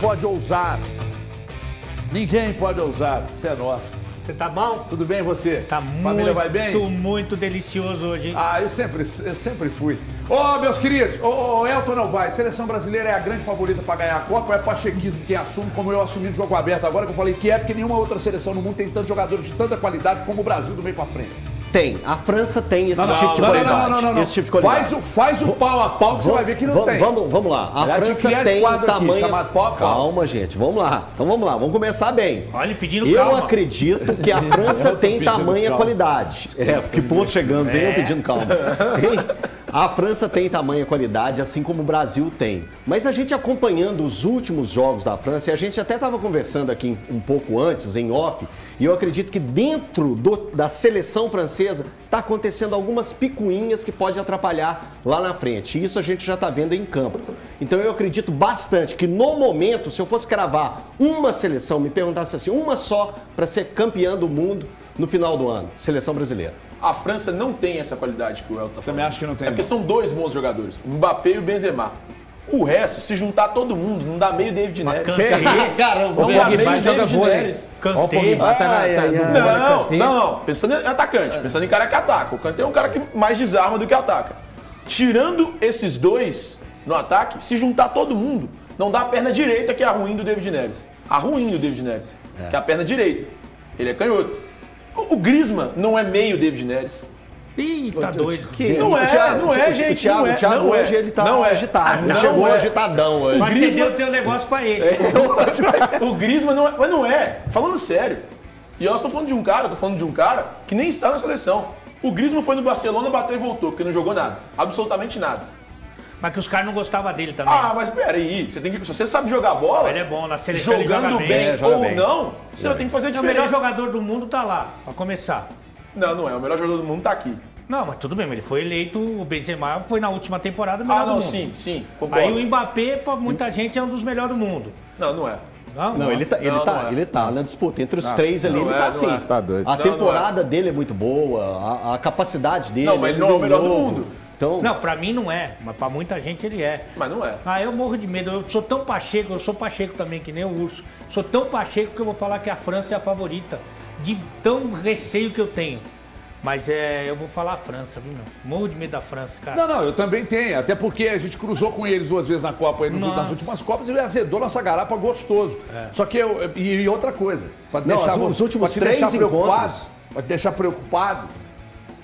pode ousar. Ninguém pode ousar. Você é nosso. Você tá bom? Tudo bem você? Tá Família vai bem? muito delicioso hoje, hein? Ah, eu sempre fui. Ô, meus queridos, Elton Novaes, seleção brasileira é a grande favorita para ganhar a Copa ou é pachequismo quem assume, como eu assumi no jogo aberto agora, que eu falei que é porque nenhuma outra seleção no mundo tem tantos jogadores de tanta qualidade como o Brasil do meio para frente? Tem. A França tem esse tipo de qualidade. Não. Esse tipo de qualidade. Faz o pau a pau que você vai ver que não tem. Vamos lá. A França tem tamanho... Calma, gente. Vamos lá. Então vamos lá. Vamos começar bem. Olha, pedindo calma. Eu acredito que a França tem tamanha qualidade. Que ponto chegamos, hein? Eu pedindo calma. A França tem tamanha qualidade, assim como o Brasil tem. Mas a gente acompanhando os últimos jogos da França, e a gente até estava conversando aqui um pouco antes, em off, e eu acredito que dentro da seleção francesa está acontecendo algumas picuinhas que podem atrapalhar lá na frente. E isso a gente já está vendo em campo. Então eu acredito bastante que no momento, se eu fosse cravar uma seleção, me perguntasse assim, uma só para ser campeã do mundo no final do ano, seleção brasileira. A França não tem essa qualidade que o Elton tá falando. Também acho que não tem. É porque são dois bons jogadores, o Mbappé e o Benzema. O resto, se juntar todo mundo, não dá meio David Neres. Caramba, não dá meio David Neres. Kanté. Não. Pensando em atacante, pensando em cara que ataca. O Kanté é um cara que mais desarma do que ataca. Tirando esses dois no ataque, se juntar todo mundo, não dá a perna direita, que é a ruim do David Neres. A ruim do David Neres, que é a perna direita. Ele é canhoto. O Griezmann não é meio David Neres. Ih, tá doido. Não é, gente. O Thiago hoje ele tá agitado. Ele chegou agitadão hoje. Mas você deu o teu negócio pra ele. O Griezmann não é, mas não é. Falando sério. E eu estou falando de um cara, que nem está na seleção. O Griezmann foi no Barcelona, bateu e voltou, porque não jogou nada. Absolutamente nada. Mas que os caras não gostavam dele também. Ah, mas peraí. Se você sabe jogar bola, ele é bom, na seleção jogando ele joga bem ou não, você vai ter que fazer diferença. diferença. O melhor jogador do mundo tá lá, pra começar. Não é. O melhor jogador do mundo tá aqui. Não, mas tudo bem, mas ele foi eleito, o Benzema foi na última temporada o melhor do mundo. Sim, concordo. Aí o Mbappé, pra muita gente, é um dos melhores do mundo. Não é. Não, ele tá na disputa. Entre os três ali, ele tá assim. Tá doido. A temporada dele é muito boa, a capacidade dele. Não, mas ele não é o melhor do mundo. Então... Não, pra mim não é, mas pra muita gente ele é. Mas não é. Ah, eu morro de medo. Eu sou tão pacheco, eu sou pacheco também, que nem o Urso. Sou tão pacheco que eu vou falar que a França é a favorita. De tão receio que eu tenho. Mas eu vou falar a França, viu, meu? Morro de medo da França, cara. Não, eu também tenho. Até porque a gente cruzou com eles 2 vezes na Copa, aí nas últimas Copas, e ele azedou nossa garapa gostoso. Só que e outra coisa, para deixar os últimos 3 encontros, para te deixar preocupado,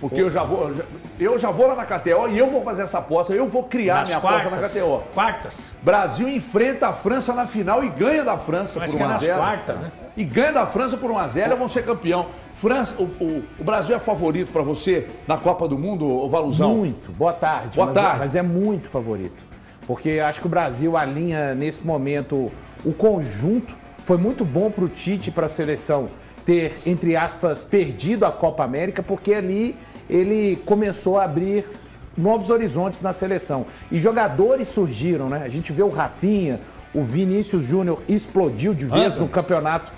porque eu já vou lá na KTO e eu vou fazer essa aposta, eu vou criar minha aposta na KTO. Quartas. Brasil enfrenta a França na final e ganha da França por 1-0. Quartas, né? E ganha da França por 1-0 e vão ser campeão. França, o Brasil é favorito para você na Copa do Mundo, ô Valuzão? Muito. Boa tarde. Mas é muito favorito. Porque acho que o Brasil alinha nesse momento o conjunto. Foi muito bom para o Tite, para a seleção, ter, entre aspas, perdido a Copa América, porque ali ele começou a abrir novos horizontes na seleção. E jogadores surgiram, né? A gente vê o Rafinha, o Vinícius Júnior explodiu de vez no campeonato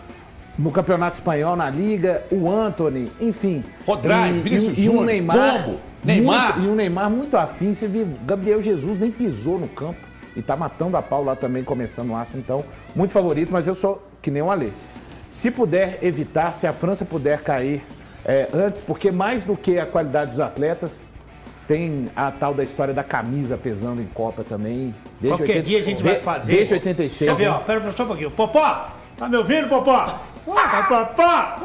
espanhol, na Liga, o Antony, enfim. Rodrigo, Vinícius Júnior, o Neymar. Pombo, Neymar. E o Neymar muito afim. Você viu, Gabriel Jesus nem pisou no campo e tá matando a pau lá também, começando o aço. Então, muito favorito, mas eu sou que nem o Alê. Se puder evitar, se a França puder cair antes, porque mais do que a qualidade dos atletas, tem a tal da história da camisa pesando em Copa também. Qualquer dia a gente vai fazer. Desde 86. Você vê, ó, pera só um pouquinho. Popó, tá me ouvindo, Popó? Popó!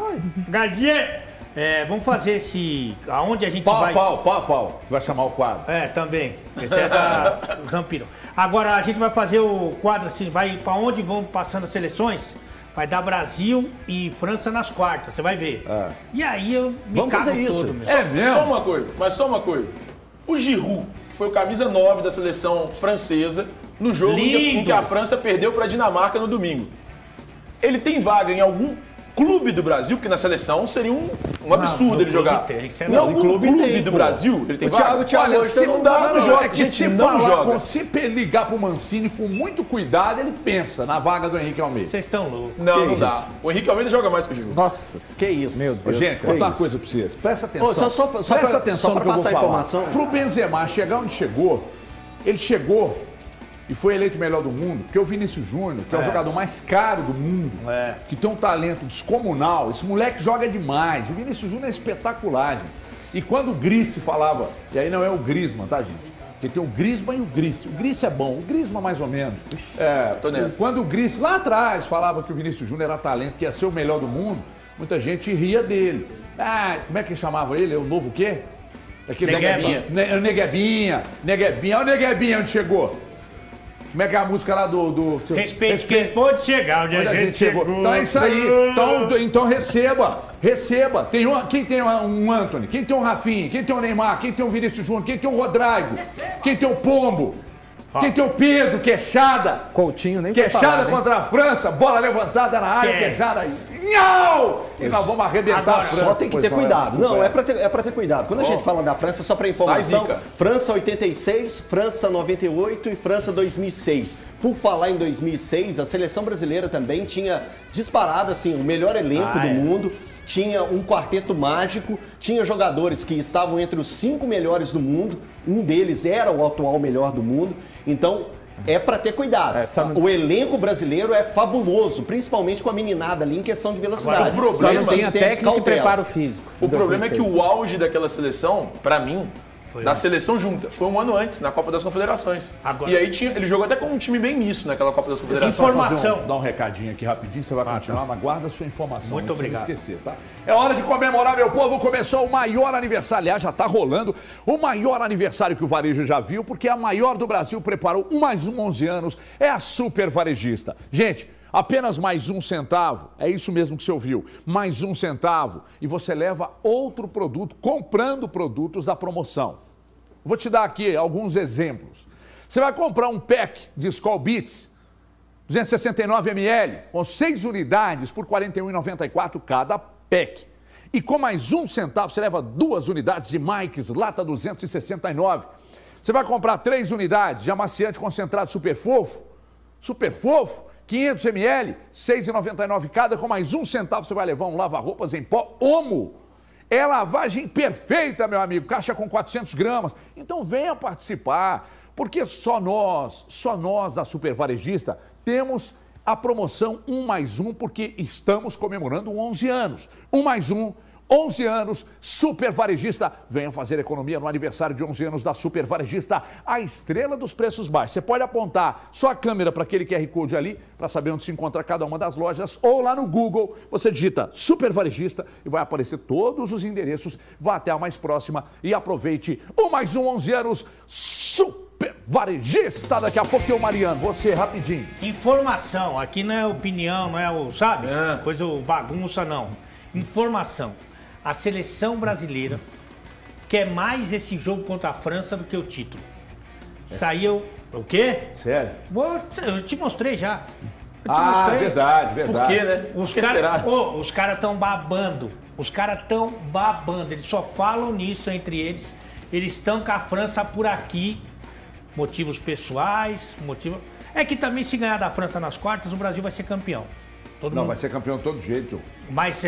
Gadinho! Vamos fazer esse... Aonde a gente vai... Pau. Vai chamar o quadro. Também. Esse é da Zampiro. Agora a gente vai fazer o quadro assim, vai pra onde vão passando as seleções... Vai dar Brasil e França nas quartas, você vai ver. E aí eu me cago todo, meu. É mesmo? Só uma coisa. O Giroud, que foi o camisa 9 da seleção francesa, no jogo em que a França perdeu para a Dinamarca no domingo. Ele tem vaga em algum clube do Brasil, porque na seleção seria um absurdo ele jogar. Em algum clube do Brasil, ele tem vaga. O Thiago hoje se não dá pro jogo. É que se ligar pro Mancini com muito cuidado, ele pensa na vaga do Henrique Almeida. Vocês estão loucos. Não dá. O Henrique Almeida joga mais que o Giroud. Nossa, que isso. Meu Deus. Gente, vou contar uma coisa pra vocês. Presta atenção. Presta atenção no que eu vou falar. Pro Benzema chegar onde chegou, ele chegou e foi eleito o melhor do mundo, porque o Vinícius Júnior, que é o jogador mais caro do mundo, que tem um talento descomunal, esse moleque joga demais. O Vinícius Júnior é espetacular, gente. E quando o Grissi falava, e aí não é o Griezmann, tá, gente? Porque tem o Griezmann e o Grissi. O Grissi é bom, o Griezmann mais ou menos. Quando o Grissi lá atrás falava que o Vinícius Júnior era talento, que ia ser o melhor do mundo, muita gente ria dele. Ah, como é que chamava ele? O novo o quê? Aquele Neguebinha. Neguebinha. Olha o Neguebinha onde chegou. Como é que é a música lá do... Respeite quem pode chegar onde a gente chegou. Então é isso aí. Então receba. Quem tem um Antony? Quem tem um Rafinha? Quem tem um Neymar? Quem tem um Vinícius Júnior? Quem tem um Rodrigo? Quem tem o Pombo? Quem tem o Pedro, queixada. Coutinho nem queixada contra a França, bola levantada na área, queixada aí. Nhau! E nós vamos arrebentar a França. Só tem que ter cuidado. Não, é pra ter cuidado. Quando a gente fala da França, só pra informação, França 86, França 98 e França 2006. Por falar em 2006, a seleção brasileira também tinha disparado assim, o melhor elenco do mundo. Tinha um quarteto mágico, tinha jogadores que estavam entre os 5 melhores do mundo, um deles era o atual melhor do mundo, então é para ter cuidado. O elenco brasileiro é fabuloso, principalmente com a meninada ali em questão de velocidade. Agora, o problema tem a técnica e preparo físico. O problema é que o auge daquela seleção, para mim, da seleção junta, foi um ano antes, na Copa das Confederações. E aí ele jogou até com um time bem misto naquela Copa das Confederações. Informação. Dá um recadinho aqui rapidinho, você vai continuar, mas guarda a sua informação. Muito obrigado. Não esquecer, tá? É hora de comemorar, meu povo. Começou o maior aniversário, aliás, já tá rolando o maior aniversário que o varejo já viu, porque a maior do Brasil preparou mais 11 anos, é a Super Varejista. Gente, apenas mais 1 centavo, é isso mesmo que você ouviu, mais 1 centavo e você leva outro produto comprando produtos da promoção. Vou te dar aqui alguns exemplos. Você vai comprar um pack de Skol Beats, 269 ml, com 6 unidades por R$ 41,94 cada pack. E com mais 1 centavo você leva 2 unidades de Mike's Lata 269. Você vai comprar 3 unidades de amaciante concentrado super fofo, 500 ml, R$ 6,99 cada, com mais 1 centavo você vai levar um lava-roupas em pó Omo. É lavagem perfeita, meu amigo, caixa com 400 gramas. Então venha participar, porque só nós da Super Varejista, temos a promoção 1 mais 1, porque estamos comemorando 11 anos. 1 mais 1, 11 anos, Super Varejista. Venha fazer economia no aniversário de 11 anos da Super Varejista, a estrela dos preços baixos. Você pode apontar só a câmera para aquele QR Code ali, para saber onde se encontra cada uma das lojas, ou lá no Google, você digita Super Varejista e vai aparecer todos os endereços. Vá até a mais próxima e aproveite 1 mais 1, 11 anos, Super Varejista. Daqui a pouco tem o Mariano, você rapidinho. Informação, aqui não é opinião, não é o, sabe? Coisa bagunça, não. Informação. A seleção brasileira quer mais esse jogo contra a França do que o título. Saiu... O quê? Sério? Eu te mostrei já. Verdade. Por quê, né? Os caras estão babando. Eles só falam nisso entre eles. Eles estão com a França por aqui. Motivos pessoais, É que também se ganhar da França nas quartas, o Brasil vai ser campeão. Vai ser campeão de todo jeito. Mas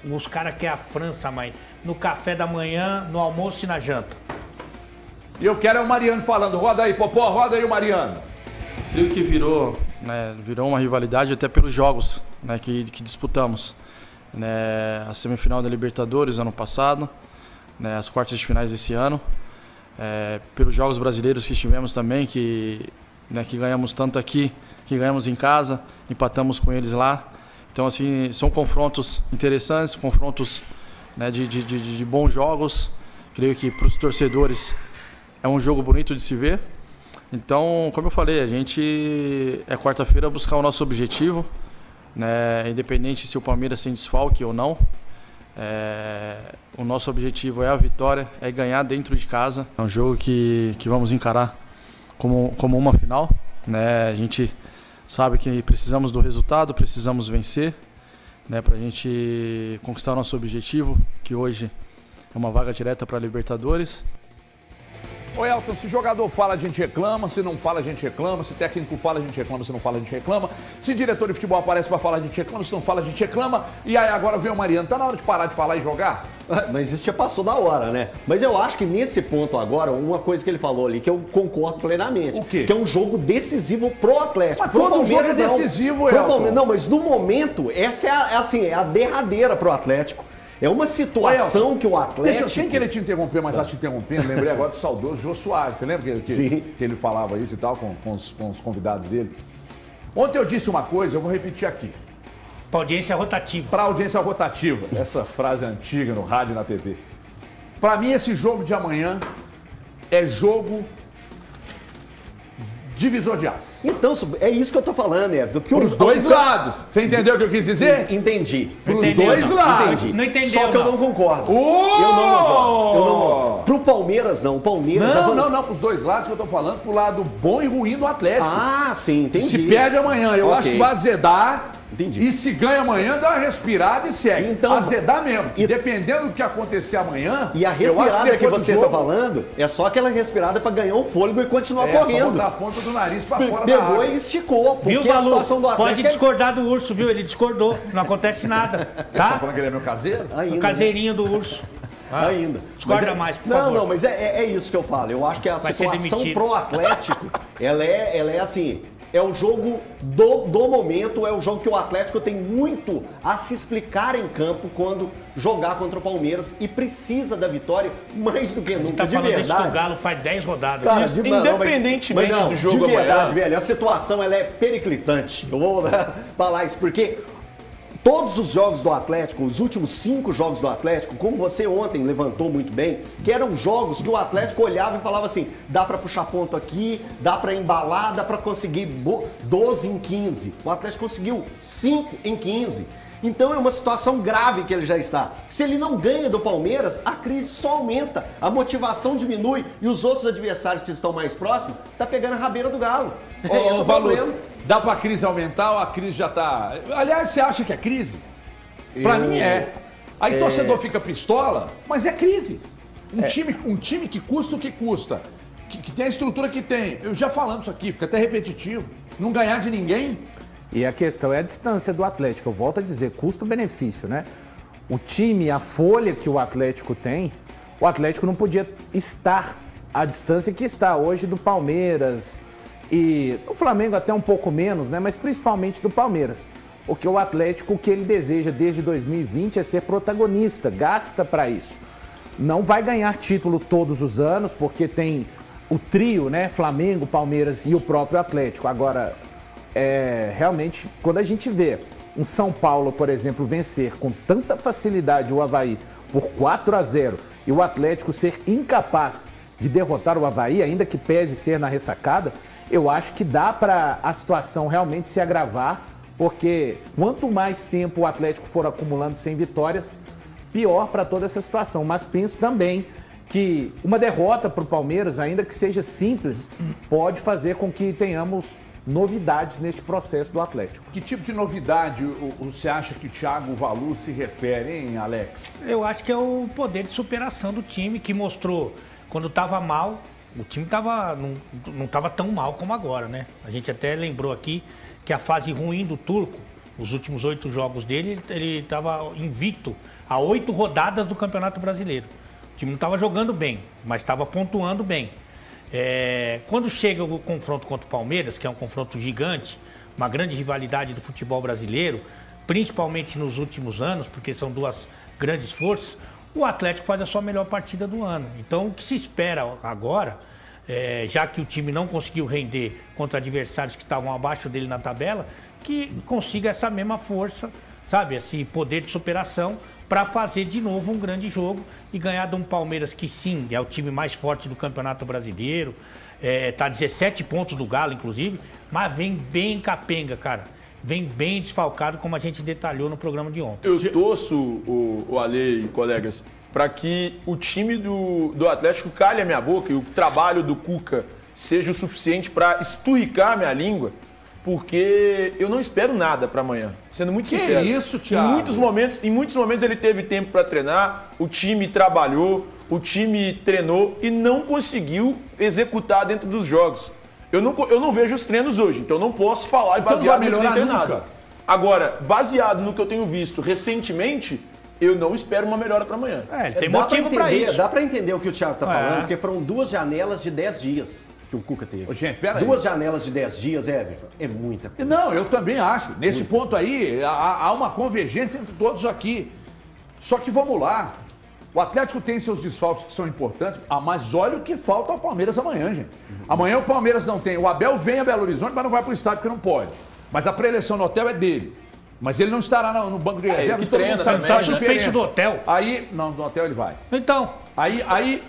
os caras querem a França, mãe, no café da manhã, no almoço e na janta. E eu quero o Mariano falando. Roda aí, Popó, roda aí o Mariano. Creio que virou uma rivalidade até pelos jogos, né, que disputamos. Né, a semifinal da Libertadores ano passado, né, as quartas de finais desse ano. Pelos jogos brasileiros que estivemos também, que ganhamos tanto aqui, que ganhamos em casa, empatamos com eles lá. Então, assim, são confrontos interessantes, confrontos, né, de bons jogos. Creio que para os torcedores é um jogo bonito de se ver. Então, como eu falei, a gente quarta-feira buscar o nosso objetivo, né, independente se o Palmeiras tem desfalque ou não. O nosso objetivo é a vitória, é ganhar dentro de casa. É um jogo que vamos encarar como uma final, né? A gente sabe que precisamos do resultado, precisamos vencer, né, para a gente conquistar o nosso objetivo, que hoje é uma vaga direta para a Libertadores. Ô Elton, se jogador fala, a gente reclama, se não fala, a gente reclama, se técnico fala, a gente reclama, se não fala, a gente reclama, se diretor de futebol aparece pra falar, a gente reclama, se não fala, a gente reclama, e aí agora vem o Mariano, tá na hora de parar de falar e jogar? Mas isso já passou da hora, né? Mas eu acho que nesse ponto agora, uma coisa que ele falou ali, que eu concordo plenamente. O quê? Que é um jogo decisivo pro Atlético. Mas pro todo Palmeiras, jogo é decisivo, Elton. Não, mas no momento, essa é a derradeira pro Atlético. É uma situação que o Atlético... Deixa eu, sem querer te interromper, mas já te interrompendo, lembrei agora do saudoso Jô Soares. Você lembra que ele falava isso e tal com os convidados dele? Ontem eu disse uma coisa, eu vou repetir aqui. Para audiência rotativa. Para audiência rotativa. Essa frase antiga no rádio e na TV. Para mim, esse jogo de amanhã é jogo divisor de águas. Então, é isso que eu tô falando, Everton. Para os dois lados. Você entendeu o que eu quis dizer? Entendi. Para os dois lados. Entendi. Não entendeu, Só que eu não concordo. Eu não concordo. Pro Palmeiras, não. O Palmeiras... Não. Para os dois lados que eu tô falando, pro lado bom e ruim do Atlético. Ah, sim, entendi. Se perde amanhã, eu acho que vai azedar. Entendi. E se ganha amanhã, dá uma respirada e segue. Então, azedar mesmo. E dependendo do que acontecer amanhã... E a respirada que você tá falando é só aquela respirada para ganhar o fôlego e continuar correndo. Só botar a ponta do nariz para fora da água. Pegou e esticou. Porque viu, a situação do Atlético... Pode discordar do urso, viu? Ele discordou. Não acontece nada. Tá? Tá falando que ele é meu caseiro? Ainda, o caseirinho do urso. Ainda. Discorda mais, por favor. Não, mas é isso que eu falo. Eu acho que a situação pro Atlético, ela é assim... É o jogo do momento, é o jogo que o Atlético tem muito a se explicar em campo quando jogar contra o Palmeiras e precisa da vitória mais do que nunca, tá de verdade. Isso que o Galo faz 10 rodadas. Cara, independentemente do jogo de verdade, amanhã, velho, a situação ela é periclitante. Eu vou falar isso porque todos os jogos do Atlético, os últimos 5 jogos do Atlético, como você ontem levantou muito bem, que eram jogos que o Atlético olhava e falava assim, dá pra puxar ponto aqui, dá pra embalar, dá pra conseguir 12 em 15. O Atlético conseguiu 5 em 15. Então é uma situação grave que ele já está. Se ele não ganha do Palmeiras, a crise só aumenta, a motivação diminui e os outros adversários que estão mais próximos tá pegando a rabeira do Galo. Ô, Valuto, dá pra crise aumentar ou a crise já tá... Aliás, você acha que é crise? Pra mim é. Aí torcedor fica pistola, mas é crise. Um time que custa o que custa, que tem a estrutura que tem. Eu já falando isso aqui, fica até repetitivo. Não ganhar de ninguém... E a questão é a distância do Atlético. Eu volto a dizer, custo-benefício, né? O time, a folha que o Atlético tem, o Atlético não podia estar à distância que está hoje do Palmeiras e o Flamengo até um pouco menos, né? Mas principalmente do Palmeiras. Porque o Atlético, o que ele deseja desde 2020 é ser protagonista, gasta para isso. Não vai ganhar título todos os anos, porque tem o trio, né? Flamengo, Palmeiras e o próprio Atlético. Agora... realmente, quando a gente vê um São Paulo, por exemplo, vencer com tanta facilidade o Avaí por 4-0 e o Atlético ser incapaz de derrotar o Avaí, ainda que pese ser na ressacada, eu acho que dá para a situação realmente se agravar, porque quanto mais tempo o Atlético for acumulando sem vitórias, pior para toda essa situação. Mas penso também que uma derrota para o Palmeiras, ainda que seja simples, pode fazer com que tenhamos novidades neste processo do Atlético. Que tipo de novidade você acha que o Thiago Valu se refere, hein, Alex? Eu acho que é o poder de superação do time, que mostrou quando estava mal, o time não estava tão mal como agora, né? A gente até lembrou aqui que a fase ruim do Turco, os últimos 8 jogos dele, ele estava invicto a 8 rodadas do Campeonato Brasileiro. O time não estava jogando bem, mas estava pontuando bem. Quando chega o confronto contra o Palmeiras, que é um confronto gigante, uma grande rivalidade do futebol brasileiro, principalmente nos últimos anos, porque são duas grandes forças, o Atlético faz a sua melhor partida do ano. Então o que se espera agora, já que o time não conseguiu render contra adversários que estavam abaixo dele na tabela, que consiga essa mesma força, sabe, esse poder de superação para fazer de novo um grande jogo e ganhar de um Palmeiras que sim, é o time mais forte do Campeonato Brasileiro, tá 17 pontos do Galo, inclusive, mas vem bem capenga, cara. Vem bem desfalcado, como a gente detalhou no programa de ontem. Eu torço, o Ale e colegas, para que o time do Atlético calhe a minha boca e o trabalho do Cuca seja o suficiente para esturricar a minha língua, porque eu não espero nada para amanhã, sendo muito sincero. Que isso, Thiago? Em muitos momentos ele teve tempo para treinar, o time trabalhou, o time treinou e não conseguiu executar dentro dos jogos. Eu não vejo os treinos hoje, então eu não posso falar baseado no que tem treinado. Agora, baseado no que eu tenho visto recentemente, eu não espero uma melhora para amanhã. Tem motivo para isso. Dá para entender o que o Thiago está falando, porque foram 2 janelas de 10 dias que o Cuca teve. Gente, pera 2 janelas de 10 dias, Everton, é muita coisa. Não, eu também acho. Nesse ponto aí, há uma convergência entre todos aqui. Só que vamos lá. O Atlético tem seus desfalques que são importantes, mas olha o que falta ao Palmeiras amanhã, gente. Amanhã o Palmeiras não tem. O Abel vem a Belo Horizonte, mas não vai para o estádio porque não pode. Mas a pré-eleição no hotel é dele. Mas ele não estará no banco de reserva. Todo mundo sabe está suspenso do hotel. Aí, não, no hotel ele vai. Então. Aí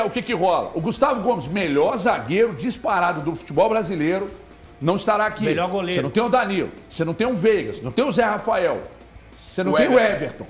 o que rola? O Gustavo Gomes, melhor zagueiro disparado do futebol brasileiro, não estará aqui. Melhor goleiro. Você não tem o Danilo, você não tem o Veigas, não tem o Zé Rafael, você não tem o Everton.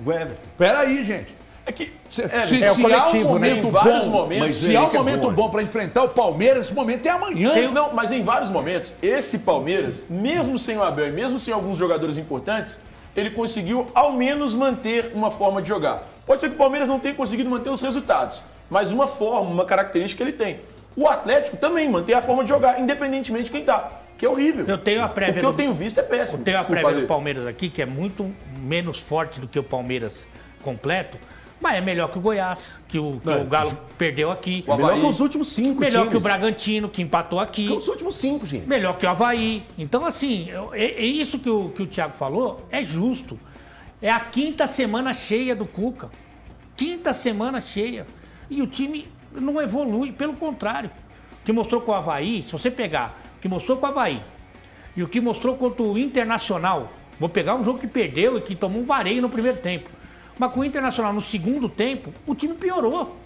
Peraí, gente. É que se há um momento bom, se há um momento bom para enfrentar o Palmeiras, esse momento é amanhã. Não, mas em vários momentos, esse Palmeiras, mesmo sem o Abel e mesmo sem alguns jogadores importantes, ele conseguiu ao menos manter uma forma de jogar. Pode ser que o Palmeiras não tenha conseguido manter os resultados, mas uma forma, uma característica ele tem. O Atlético também mantém a forma de jogar, independentemente de quem tá, que é horrível. Eu tenho a prévia. O que eu tenho visto é péssimo. Eu tenho a prévia do Palmeiras aqui, que é muito menos forte do que o Palmeiras completo. Mas é melhor que o Goiás, que o Galo perdeu aqui. Melhor que os últimos 5 melhor times. Que o Bragantino, que empatou aqui. Que os últimos 5, gente. Melhor que o Avaí. Então, assim, é isso que o Thiago falou é justo. É a 5ª semana cheia do Cuca. 5ª semana cheia. E o time não evolui, pelo contrário. O que mostrou com o Avaí, se você pegar o que mostrou com o Avaí e o que mostrou contra o Internacional, vou pegar um jogo que perdeu e que tomou um vareio no primeiro tempo. Mas com o Internacional no segundo tempo, o time piorou.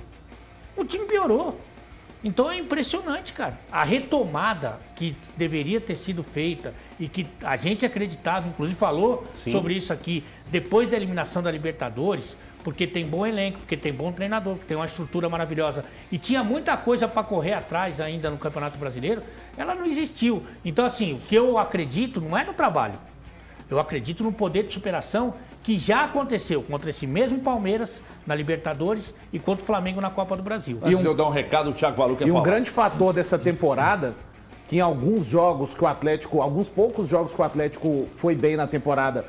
O time piorou. Então é impressionante, cara. A retomada que deveria ter sido feita e que a gente acreditava, inclusive falou sobre isso aqui, depois da eliminação da Libertadores, porque tem bom elenco, porque tem bom treinador, porque tem uma estrutura maravilhosa e tinha muita coisa para correr atrás ainda no Campeonato Brasileiro, ela não existiu. Então, assim, o que eu acredito não é no trabalho. Eu acredito no poder de superação que já aconteceu contra esse mesmo Palmeiras na Libertadores e contra o Flamengo na Copa do Brasil. Antes de eu dar um recado, o Thiago Valu quer falar. E um grande fator dessa temporada, que em alguns jogos que o Atlético, alguns poucos jogos que o Atlético foi bem na temporada,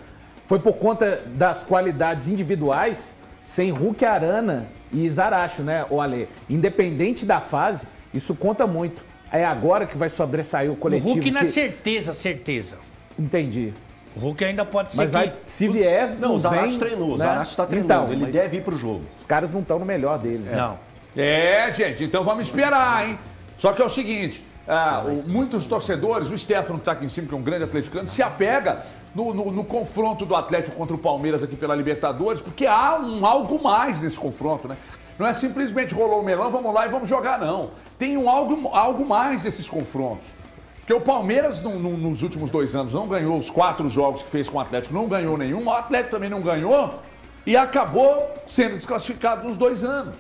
foi por conta das qualidades individuais, sem Hulk, Arana e Zaracho, né, o Alê? Independente da fase, isso conta muito. É agora que vai sobressair o coletivo. O Hulk não é certeza. Entendi. O Hulk ainda pode ser. Mas vai, se vier. Não, o Zaracho treinou. O Zaracho está treinando. Então, ele deve ir pro jogo. Os caras não estão no melhor deles. Não. Gente, então vamos esperar, hein? Só que é o seguinte: muitos torcedores, o Stefano que está aqui em cima, que é um grande atleticano, se apega no confronto do Atlético contra o Palmeiras aqui pela Libertadores, porque há algo mais nesse confronto, né? Não é simplesmente rolou o melão, vamos lá e vamos jogar, não. Tem algo mais nesses confrontos. Porque o Palmeiras, nos últimos 2 anos, não ganhou os 4 jogos que fez com o Atlético, não ganhou nenhum. O Atlético também não ganhou e acabou sendo desclassificado nos 2 anos.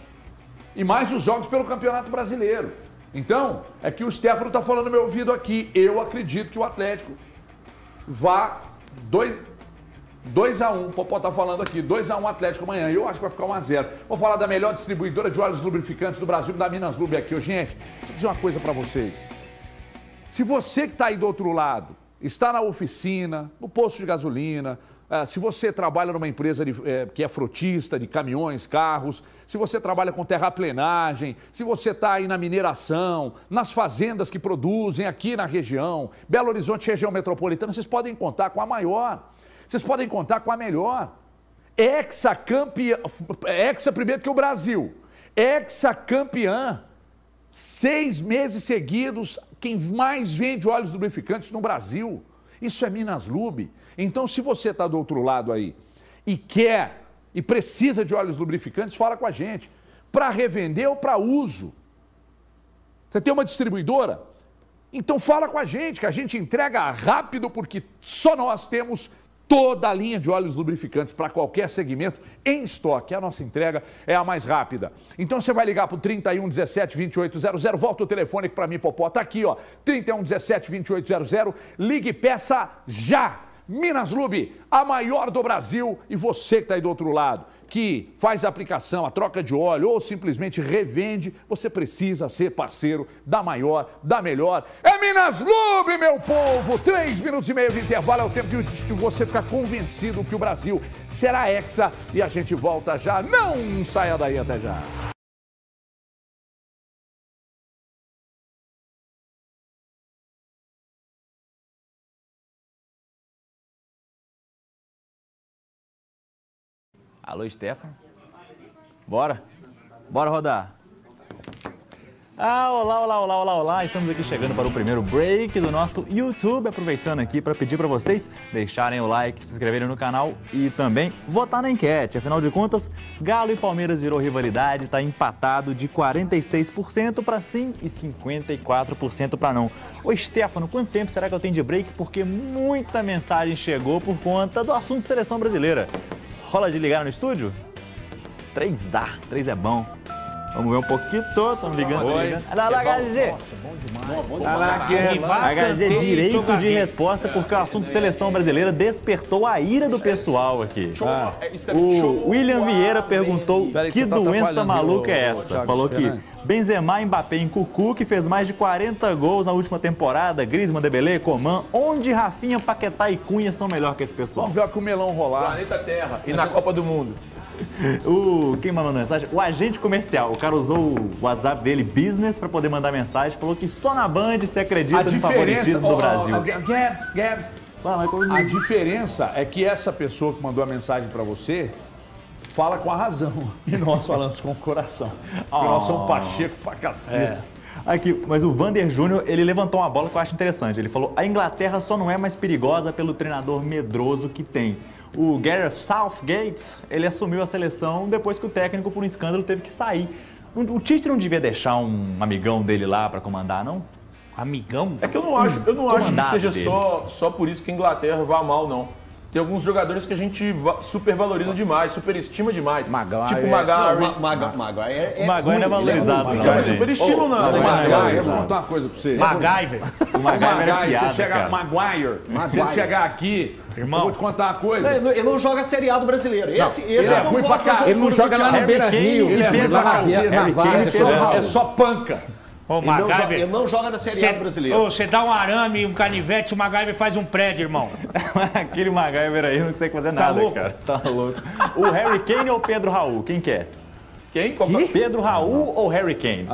E mais os jogos pelo Campeonato Brasileiro. Então, é que o Stefano está falando no meu ouvido aqui. Eu acredito que o Atlético vá 2-1. O Popó tá falando aqui, 2-1 Atlético amanhã. Eu acho que vai ficar 1-0. Vou falar da melhor distribuidora de óleos lubrificantes do Brasil, da Minas Lube aqui. Gente, deixa eu dizer uma coisa para vocês. Se você que está aí do outro lado, está na oficina, no posto de gasolina, se você trabalha numa empresa que é frotista de caminhões, carros, se você trabalha com terraplenagem, se você está aí na mineração, nas fazendas que produzem aqui na região, Belo Horizonte, região metropolitana, vocês podem contar com a maior, vocês podem contar com a melhor. Hexa primeiro que o Brasil, hexacampeã. 6 meses seguidos, quem mais vende óleos lubrificantes no Brasil. Isso é Minas Lube. Então, se você está do outro lado aí e quer e precisa de óleos lubrificantes, fala com a gente. Para revender ou para uso. Você tem uma distribuidora? Então fala com a gente, que a gente entrega rápido, porque só nós temos toda a linha de óleos lubrificantes para qualquer segmento em estoque. A nossa entrega é a mais rápida. Então você vai ligar para o 31 17 2800. Volta o telefone para mim, Popó. Tá aqui, ó. 31 17 2800. Ligue e peça já. Minas Lube, a maior do Brasil, e você que está aí do outro lado, que faz a aplicação, a troca de óleo ou simplesmente revende, você precisa ser parceiro da maior, da melhor. É Minas Lube, meu povo! 3 minutos e meio de intervalo é o tempo de você ficar convencido que o Brasil será hexa e a gente volta já. Não saia daí, até já. Alô, Stefano? Bora? Bora rodar. Olá. Estamos aqui chegando para o primeiro break do nosso YouTube. Aproveitando aqui para pedir para vocês deixarem o like, se inscreverem no canal e também votar na enquete. Afinal de contas, Galo e Palmeiras virou rivalidade, está empatado de 46% para sim e 54% para não. Ô, Stefano, quanto tempo será que eu tenho de break? Porque muita mensagem chegou por conta do assunto de seleção brasileira. Rola de ligar no estúdio? 3 dá, 3 é bom. Vamos ver um pouquinho, estamos ligando. Olha lá, HG. HG, direito de resposta, porque o assunto de seleção brasileira despertou a ira do pessoal aqui. O William Vieira perguntou que doença maluca é essa. Falou que Benzema, Mbappé e Cucu, que fez mais de 40 gols na última temporada, Griezmann, Dembélé, Coman, onde Rafinha, Paquetá e Cunha são melhor que esse pessoal. Vamos ver o melão rolar. Planeta Terra e na Copa do Mundo. Quem mandou mensagem? O agente comercial. O cara usou o WhatsApp dele, business, para poder mandar mensagem. Falou que só na Band se acredita no favoritismo do Brasil. Gabs. A diferença é que essa pessoa que mandou a mensagem para você fala com a razão e nós falamos com o coração. Porque nós somos pacheco pra cacete. Aqui, mas o Vander Júnior, ele levantou uma bola que eu acho interessante. Ele falou, a Inglaterra só não é mais perigosa pelo treinador medroso que tem. O Gareth Southgate, ele assumiu a seleção depois que o técnico, por um escândalo, teve que sair. O Tite não devia deixar um amigão dele lá para comandar, não? Amigão? É que eu não acho que seja só por isso que a Inglaterra vá mal, não. Tem alguns jogadores que a gente supervaloriza demais, superestima demais. Maguire. Tipo o Maguire. O Maguire é valorizado, não. É superestima, não. Maguire, eu vou contar uma coisa pra você. MacGyver. O Maguire é piada, você chegar, Maguire, você chegar aqui, irmão, eu vou te contar uma coisa. Ele não joga seriado brasileiro. Esse é ruim pra caralho. Ele não joga lá na Beira-Rio. Ele é ruim pra cacete. É só panca. Ele não joga na Série A do brasileiro. Você dá um arame e um canivete, o MacGyver faz um prédio, irmão. Aquele MacGyver aí não consegue fazer nada, louco, cara. Tá louco. O Harry Kane ou o Pedro Raul? Quem quer? Quem? Pedro Raul ou Harry Kane?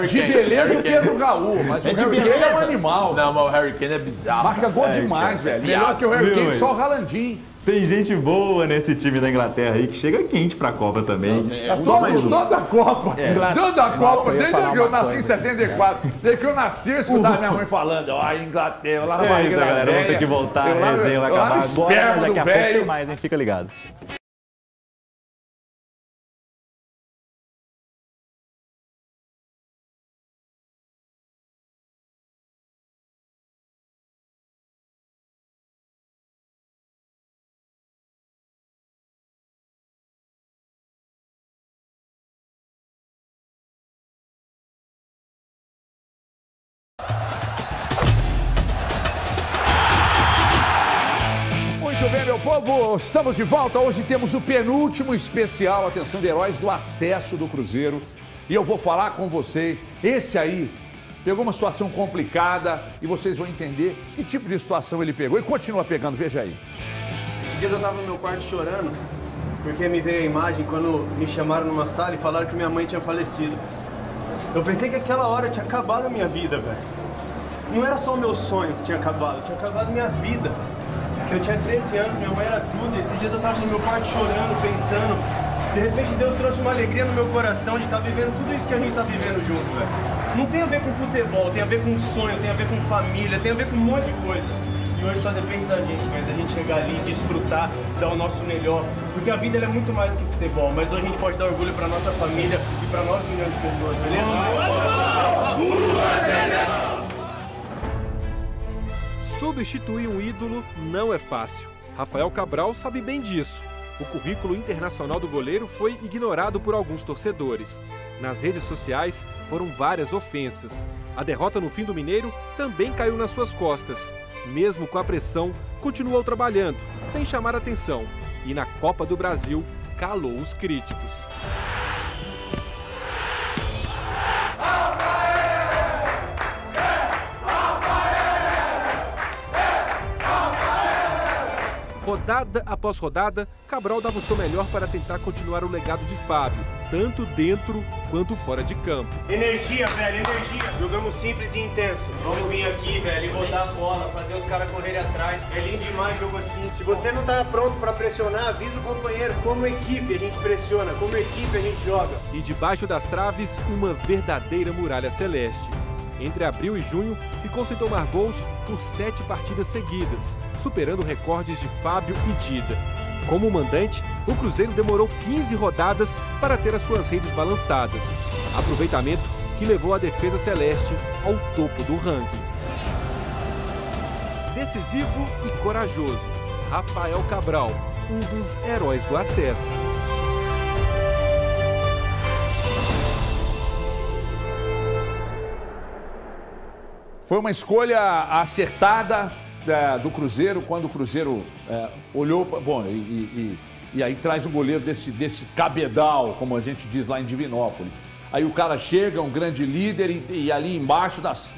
De beleza o Pedro Raul, mas o Harry Kane é um animal. Não, mas o Harry Kane é bizarro. Marca gol demais, velho. Melhor que o Harry Kane, só o Haalandinho. Tem gente boa nesse time da Inglaterra aí que chega quente pra Copa também. Toda a Copa. Toda a Copa. Desde que eu nasci em 74. Desde que eu nasci, eu escutava minha mãe falando, ó, Inglaterra, lá na barriga da galera, vamos ter que voltar, a resenha vai acabar agora, mas daqui a pouco tem mais, hein? Fica ligado. Muito bem, meu povo, estamos de volta. Hoje temos o penúltimo especial, atenção de heróis do acesso do Cruzeiro. E eu vou falar com vocês, esse aí pegou uma situação complicada e vocês vão entender que tipo de situação ele pegou e continua pegando, veja aí. Esses dias eu tava no meu quarto chorando, porque me veio a imagem quando me chamaram numa sala e falaram que minha mãe tinha falecido. Eu pensei que aquela hora tinha acabado a minha vida, velho. Não era só o meu sonho que tinha acabado a minha vida. Porque eu tinha 13 anos, minha mãe era tudo, e esses dias eu tava no meu quarto chorando, pensando. De repente Deus trouxe uma alegria no meu coração de estar vivendo tudo isso que a gente tá vivendo junto, velho. Não tem a ver com futebol, tem a ver com sonho, tem a ver com família, tem a ver com um monte de coisa. E hoje só depende da gente, velho, da gente chegar ali, desfrutar, dar o nosso melhor. Porque a vida ela é muito mais do que futebol, mas hoje a gente pode dar orgulho pra nossa família e pra 9 milhões de pessoas, beleza? Substituir um ídolo não é fácil. Rafael Cabral sabe bem disso. O currículo internacional do goleiro foi ignorado por alguns torcedores. Nas redes sociais foram várias ofensas. A derrota no fim do Mineiro também caiu nas suas costas. mesmo com a pressão, continuou trabalhando, sem chamar atenção. E na Copa do Brasil, calou os críticos. Rodada após rodada, Cabral dava o seu melhor para tentar continuar o legado de Fábio, tanto dentro quanto fora de campo. Energia, velho, energia. Jogamos simples e intenso. Vamos vir aqui, velho, e rodar a bola, fazer os caras correrem atrás. É lindo demais jogo assim. Se você não tá pronto para pressionar, avisa o companheiro. Como equipe a gente pressiona, como equipe a gente joga. E debaixo das traves, uma verdadeira muralha celeste. Entre abril e junho, ficou sem tomar gols por 7 partidas seguidas, superando recordes de Fábio e Dida. Como mandante, o Cruzeiro demorou 15 rodadas para ter as suas redes balançadas. Aproveitamento que levou a defesa celeste ao topo do ranking. Decisivo e corajoso, Rafael Cabral, um dos heróis do acesso. Foi uma escolha acertada do Cruzeiro, quando o Cruzeiro olhou... Bom, e aí traz o goleiro desse cabedal, como a gente diz lá em Divinópolis. Aí o cara chega, um grande líder, e ali embaixo das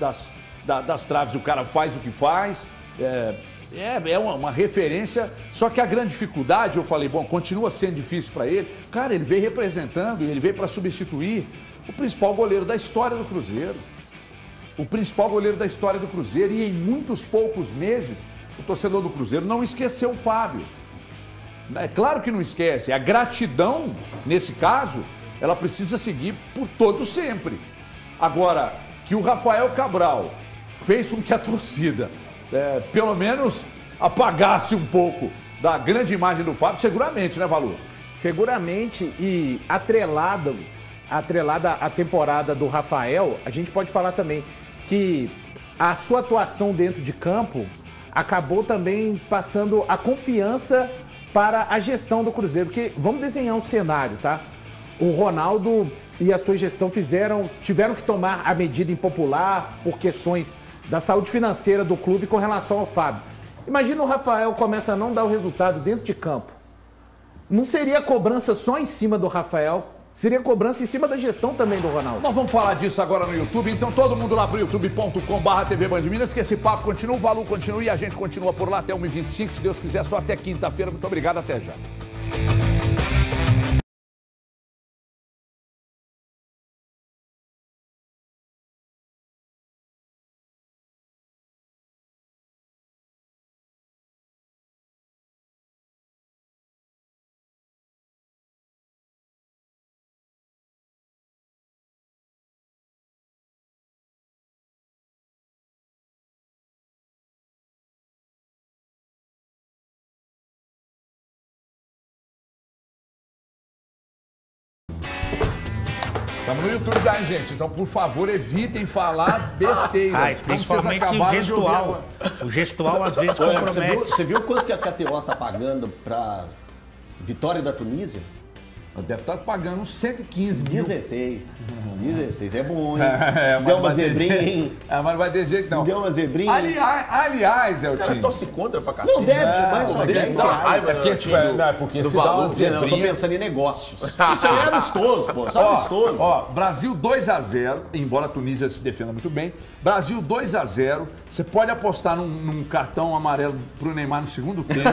traves o cara faz o que faz. É uma referência, só que a grande dificuldade, eu falei, bom, continua sendo difícil para ele. Cara, ele veio representando, ele veio para substituir o principal goleiro da história do Cruzeiro. O principal goleiro da história do Cruzeiro, e em muitos poucos meses, o torcedor do Cruzeiro não esqueceu o Fábio. É claro que não esquece. A gratidão, nesse caso, ela precisa seguir por todo sempre. Agora, que o Rafael Cabral fez com que a torcida, pelo menos, apagasse um pouco da grande imagem do Fábio, seguramente, né, Valor? Seguramente, e atrelada à temporada do Rafael, a gente pode falar também que a sua atuação dentro de campo acabou também passando a confiança para a gestão do Cruzeiro. Porque vamos desenhar um cenário, tá? O Ronaldo e a sua gestão tiveram que tomar a medida impopular por questões da saúde financeira do clube com relação ao Fábio. Imagina o Rafael começa a não dar o resultado dentro de campo. Não seria cobrança só em cima do Rafael? Seria cobrança em cima da gestão também do Ronaldo. Nós vamos falar disso agora no YouTube, então todo mundo lá pro youtube.com/TV Band Minas, que esse papo continua, o Valor continua e a gente continua por lá até 1h25, se Deus quiser, só até quinta-feira. Muito obrigado, até já. Estamos no YouTube já, hein, gente? Então, por favor, evitem falar besteiras. Principalmente o gestual. O gestual, às vezes, compromete. Você viu quanto que a KTO tá pagando pra vitória da Tunísia? Deve estar pagando uns 115 mil. 16. 16. É bom, hein? Se der uma zebrinha, hein? Mas não vai ter jeito, não. Se der uma zebrinha... Aliás, O cara torce contra pra cacete. Não deve, mas só 10 reais. Porque se dá uma zebrinha... Não, eu tô pensando em negócios. Isso aí é amistoso, pô. Só amistoso. Brasil 2-0, embora a Tunísia se defenda muito bem. Brasil 2-0. Você pode apostar num cartão amarelo pro Neymar no segundo tempo.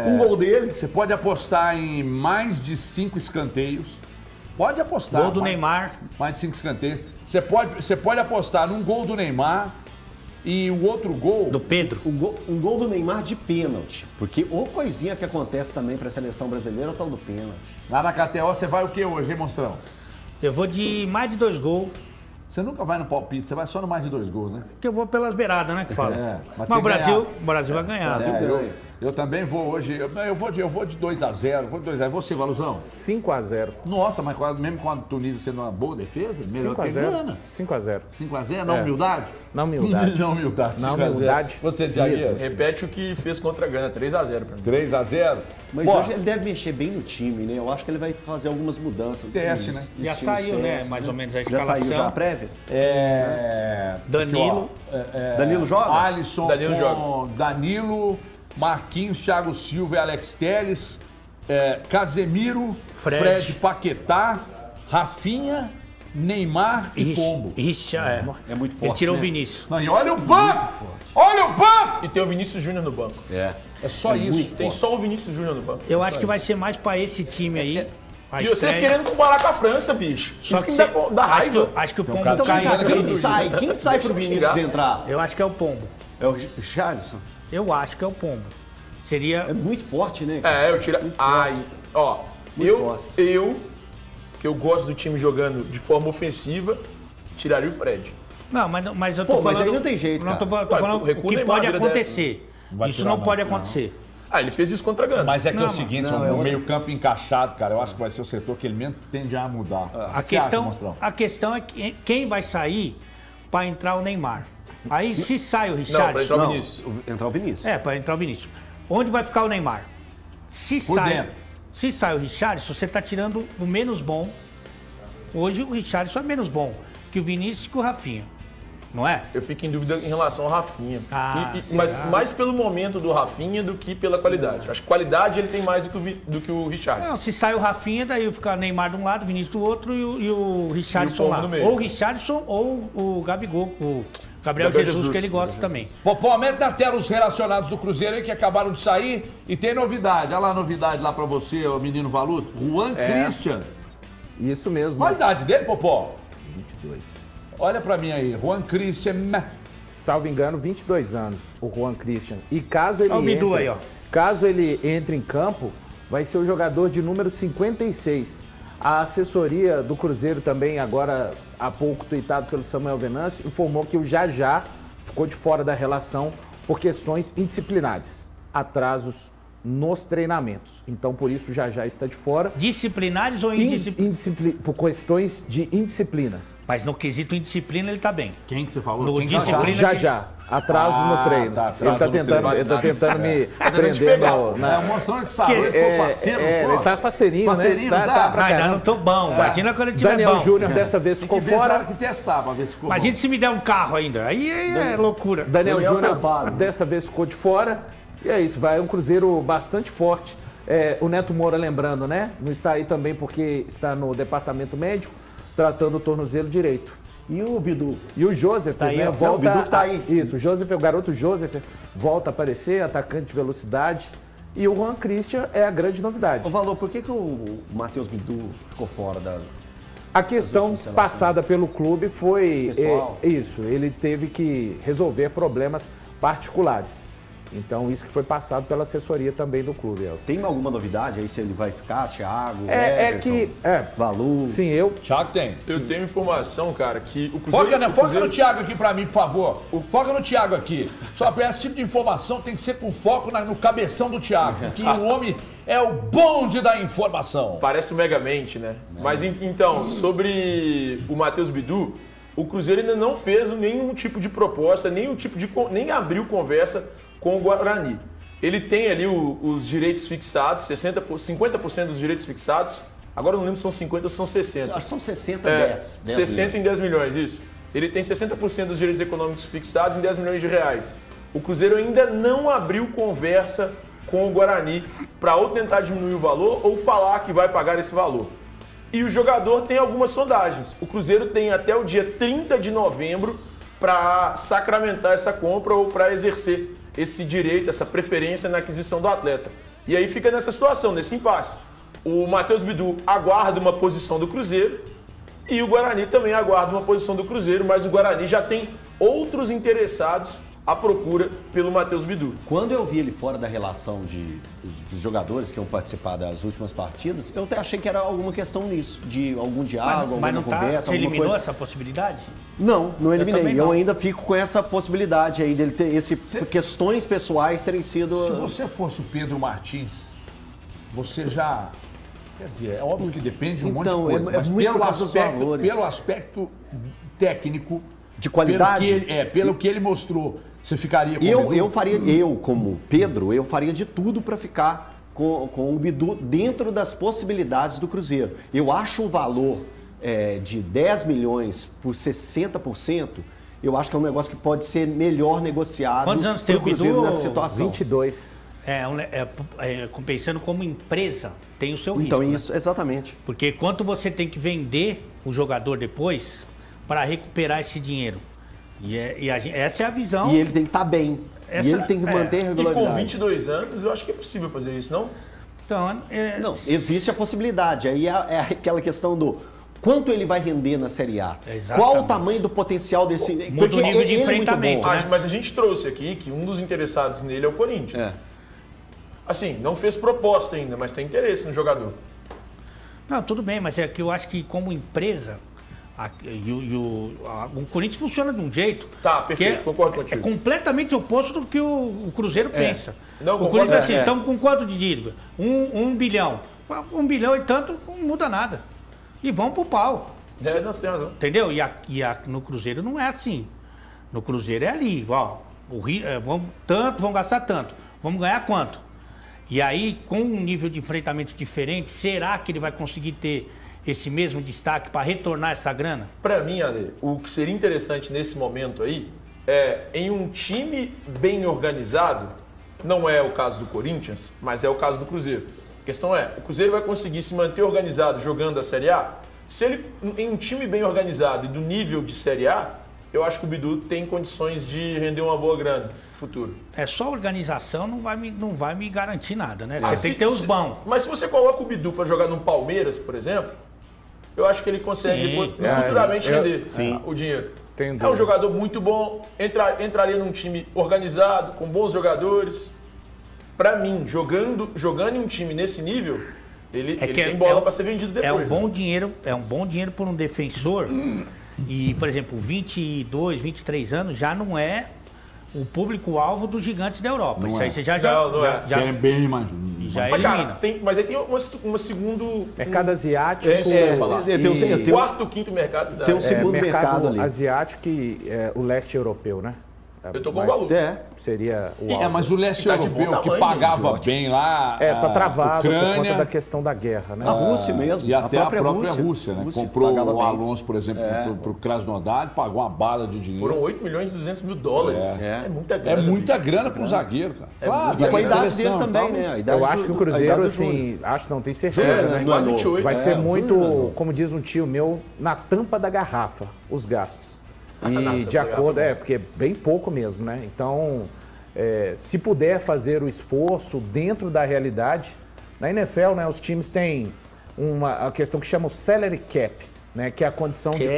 Um gol dele. Você pode apostar em mais de 5 escanteios. Pode apostar. Gol do Neymar. Mais de 5 escanteios. Você pode apostar num gol do Neymar e o outro gol... Do Pedro. Um gol do Neymar de pênalti. Porque uma coisinha que acontece também para a seleção brasileira é o tal do pênalti. Lá na KTO você vai o que hoje, hein, Monstrão? Eu vou de mais de 2 gols. Você nunca vai no palpite, você vai só no mais de 2 gols, né? Que eu vou pelas beiradas, né, que fala. Mas o Brasil vai ganhar. Brasil ganha. Eu também vou hoje. Eu vou de 2-0. Vou de 2-0. Você, Valuzão? 5-0. Nossa, mas mesmo com a Tunísia sendo uma boa defesa, melhor que 5-0. 5-0, na humildade? Na humildade. Na humildade. Na humildade. Você, Dias? Repete o que fez contra a Gana, 3-0 pra mim. 3-0? Mas hoje ele deve mexer bem no time, né? Eu acho que ele vai fazer algumas mudanças. Teste, né? Já saiu, né? Mais ou menos a Já escalação. saiu já a prévia? Danilo. Danilo joga? Alisson Danilo com Danilo, Marquinhos, Thiago Silva e Alex Telles, Casemiro, Fred Paquetá, Rafinha, Neymar e Pombo. É muito forte, Ele tirou né? o Vinícius. Não, e olha o banco! Olha o banco! E tem o Vinícius Júnior no banco. É só isso. Tem só o Vinícius Júnior no banco. Eu acho que vai ser mais pra esse time aí. A E vocês estreia. querendo comparar com a França, bicho. Só Isso que que cê- dá raiva. Acho que o Pombo Então, cai. cara, quem sai pro Vinícius entrar? Eu acho que é o Pombo. É o Richarlison. Eu acho que é o Pombo. Seria. É muito forte, né? cara? Eu tiro. Ai, ó. Que eu gosto do time jogando de forma ofensiva, tiraria o Fred. Não, mas eu tô Pô, falando. mas aí não tem jeito, Não, cara. tô falando o recua que Neymar pode vira acontecer. Vai Isso tirar, não não. pode acontecer. Ele fez isso contra a Gana. Mas é que é o Não, seguinte, não, o meio-campo encaixado, cara, eu acho que vai ser o setor que ele menos tende a mudar. A questão é que quem vai sair pra entrar o Neymar. Aí se sai o Não, pra Richarlison. entrar o Vinícius. Entrar o Vinícius. Pra entrar o Vinícius. Onde vai ficar o Neymar? Se sai o Richarlison, você tá tirando o menos bom. Hoje o Richarlison é menos bom que o Vinícius e que o Rafinha. Não é? Eu fico em dúvida em relação ao Rafinha. Mas será? mais pelo momento do Rafinha do que pela qualidade. Acho que qualidade ele tem mais do que o Richarlison. Não, se sai o Rafinha, daí fica Neymar de um lado, Vinícius do outro e o Richarlison Pombo lá. no meio. Ou o Richarlison ou o Gabigol, o Gabriel Jesus, que ele gosta também. Popó, mete na tela os relacionados do Cruzeiro aí que acabaram de sair e tem novidade. Olha lá a novidade lá pra você, o menino Valuto. Juan Christian. Isso mesmo. Qual a idade dele, Popó? 22. Olha pra mim aí, Juan Christian. Salvo engano, 22 anos, o Juan Christian. E caso ele Olha o Bidu aí, ó. Caso ele entre em campo, vai ser o jogador de número 56. A assessoria do Cruzeiro também, agora há pouco tuitado pelo Samuel Venâncio, informou que o Jajá ficou de fora da relação por questões indisciplinares, atrasos nos treinamentos. Então, por isso, o Jajá está de fora. Disciplinares ou indisciplinares? Por questões de indisciplina. Mas no quesito indisciplina ele tá bem. Quem que você falou? No Quem que disciplina. Jajá. Atrasos no treino. tá, Ele tá tentando me prender É, mostrando esse sarro, esse ficou faceiro, ele tá faceirinho, Faceirinho, né? tá? pra Mas caramba. não tô bom. Imagina quando ele tiver Daniel bom. Júnior dessa vez ficou Tem que ver se fora. hora que testar pra ver se ficou Imagina bom. se me der um carro ainda. Aí é loucura. Daniel Júnior Campado. dessa vez ficou de fora. E é isso, vai um Cruzeiro bastante forte. O Neto Moura, lembrando, né? Não está aí também porque está no departamento médico, tratando o tornozelo direito. E o Bidu? E o Joseph, Tá aí, né? ó. Volta. O Bidu que tá aí. Isso, o garoto Joseph volta a aparecer, atacante de velocidade. E o Juan Christian é a grande novidade. Ô, Valor, por que o Matheus Bidu ficou fora da... A questão passada pelo clube foi Pessoal. isso, ele teve que resolver problemas particulares. Então, isso que foi passado pela assessoria também do clube. Tem alguma novidade aí se ele vai ficar, Thiago, Valu? Sim, eu... Thiago tem. Eu tenho informação, cara, que o Cruzeiro... Foca no Thiago aqui pra mim, por favor. Foca no Thiago aqui. Só pra esse tipo de informação tem que ser com foco no cabeção do Thiago, porque o homem é o bonde da informação. Parece o Megamente, né? Mas então, sobre o Matheus Bidu, o Cruzeiro ainda não fez nenhum tipo de proposta, nem abriu conversa com o Guarani. Ele tem ali os direitos fixados, 50% dos direitos fixados. Agora eu não lembro se são 50 ou são 60. Acho que são 60 e 10. 60 em 10 milhões, isso. Ele tem 60% dos direitos econômicos fixados em 10 milhões de reais. O Cruzeiro ainda não abriu conversa com o Guarani para ou tentar diminuir o valor ou falar que vai pagar esse valor. E o jogador tem algumas sondagens. O Cruzeiro tem até o dia 30 de novembro para sacramentar essa compra ou para exercer esse direito, essa preferência na aquisição do atleta. E aí fica nessa situação, nesse impasse. O Matheus Bidu aguarda uma posição do Cruzeiro e o Guarani também aguarda uma posição do Cruzeiro, mas o Guarani já tem outros interessados à procura pelo Matheus Bidu. Quando eu vi ele fora da relação dos jogadores que iam participar das últimas partidas, eu até achei que era alguma questão nisso, de algum diálogo, alguma conversa, você alguma eliminou coisa. essa possibilidade? Não eliminei. Não. Eu ainda fico com essa possibilidade aí dele ter questões pessoais terem sido... Se você fosse o Pedro Martins, você já... Quer dizer, é óbvio que depende de um monte de coisa, mas pelo aspecto técnico... De qualidade? Pelo que ele mostrou, você ficaria com o Bidu? Eu, como Pedro, eu faria de tudo para ficar com o Bidu dentro das possibilidades do Cruzeiro. Eu acho o valor de 10 milhões por 60%, eu acho que é um negócio que pode ser melhor negociado. Quantos anos tem o Bidu nessa situação? 22. Pensando como empresa, tem o seu risco. Então, isso, exatamente. Porque quanto você tem que vender o jogador depois para recuperar esse dinheiro? Essa é a visão. E ele tem que estar bem. E ele tem que manter a regularidade. E com 22 anos, eu acho que é possível fazer isso, não? Então, não, existe a possibilidade. Aí é aquela questão do quanto ele vai render na Série A. Exatamente. Qual o tamanho do potencial desse... Muda o nível de enfrentamento. Né? Mas a gente trouxe aqui que um dos interessados nele é o Corinthians. Assim, não fez proposta ainda, mas tem interesse no jogador. Não, tudo bem, mas é que eu acho que como empresa, o Corinthians funciona de um jeito... Tá, perfeito, concordo contigo. É completamente oposto do que o Cruzeiro pensa. Não, o Corinthians assim, estamos com quanto de dívida? 1 bilhão. 1 bilhão e tanto não muda nada. E vão pro pau. Nós temos razão. Entendeu? No Cruzeiro não é assim. No Cruzeiro é ali, ó. Vamos gastar tanto. Vamos ganhar quanto? E aí, com um nível de enfrentamento diferente, será que ele vai conseguir ter esse mesmo destaque para retornar essa grana? Para mim, Ale, o que seria interessante nesse momento aí em um time bem organizado, não é o caso do Corinthians, mas é o caso do Cruzeiro. A questão é, o Cruzeiro vai conseguir se manter organizado jogando a Série A? Se ele, em um time bem organizado e do nível de Série A, eu acho que o Bidu tem condições de render uma boa grana no futuro. Só organização não vai me garantir nada, né? Você tem que ter os bons. Mas se você coloca o Bidu para jogar no Palmeiras, por exemplo, eu acho que ele consegue futuramente render o dinheiro. Entendi. É um jogador muito bom, entraria num time organizado, com bons jogadores. Para mim, jogando em um time nesse nível, ele tem bola para ser vendido depois. É um bom dinheiro por um defensor. E, por exemplo, 22, 23 anos já não é o público-alvo dos gigantes da Europa. Não isso é. aí você já é bem mais. Já mas, elimina. Cara, mas aí tem uma segundo... Mercado asiático. Tem quarto, quinto mercado. Tem um segundo mercado ali. Asiático e o leste europeu, né? Eu tô com o valor. Seria o alvo. Mas o leste europeu que pagava bem lá. Tá travado Ucrânia, por conta da questão da guerra, né? A Rússia mesmo. E até a própria Rússia, né? Comprou o Alonso, por exemplo, pro Krasnodar, pagou uma bala de dinheiro. Foram 8 milhões e 200 mil dólares. É muita grana. É muita grana para um zagueiro, cara. Claro, e com a idade dele também, né? Eu acho que o Cruzeiro, assim, não tenho certeza, né? Quase 28. Vai ser muito, como diz um tio meu, na tampa da garrafa, os gastos. E de acordo, porque é bem pouco mesmo, né? Então, se puder fazer o esforço dentro da realidade, na NFL, né, os times têm uma questão que chama o salary cap, né, que é a condição de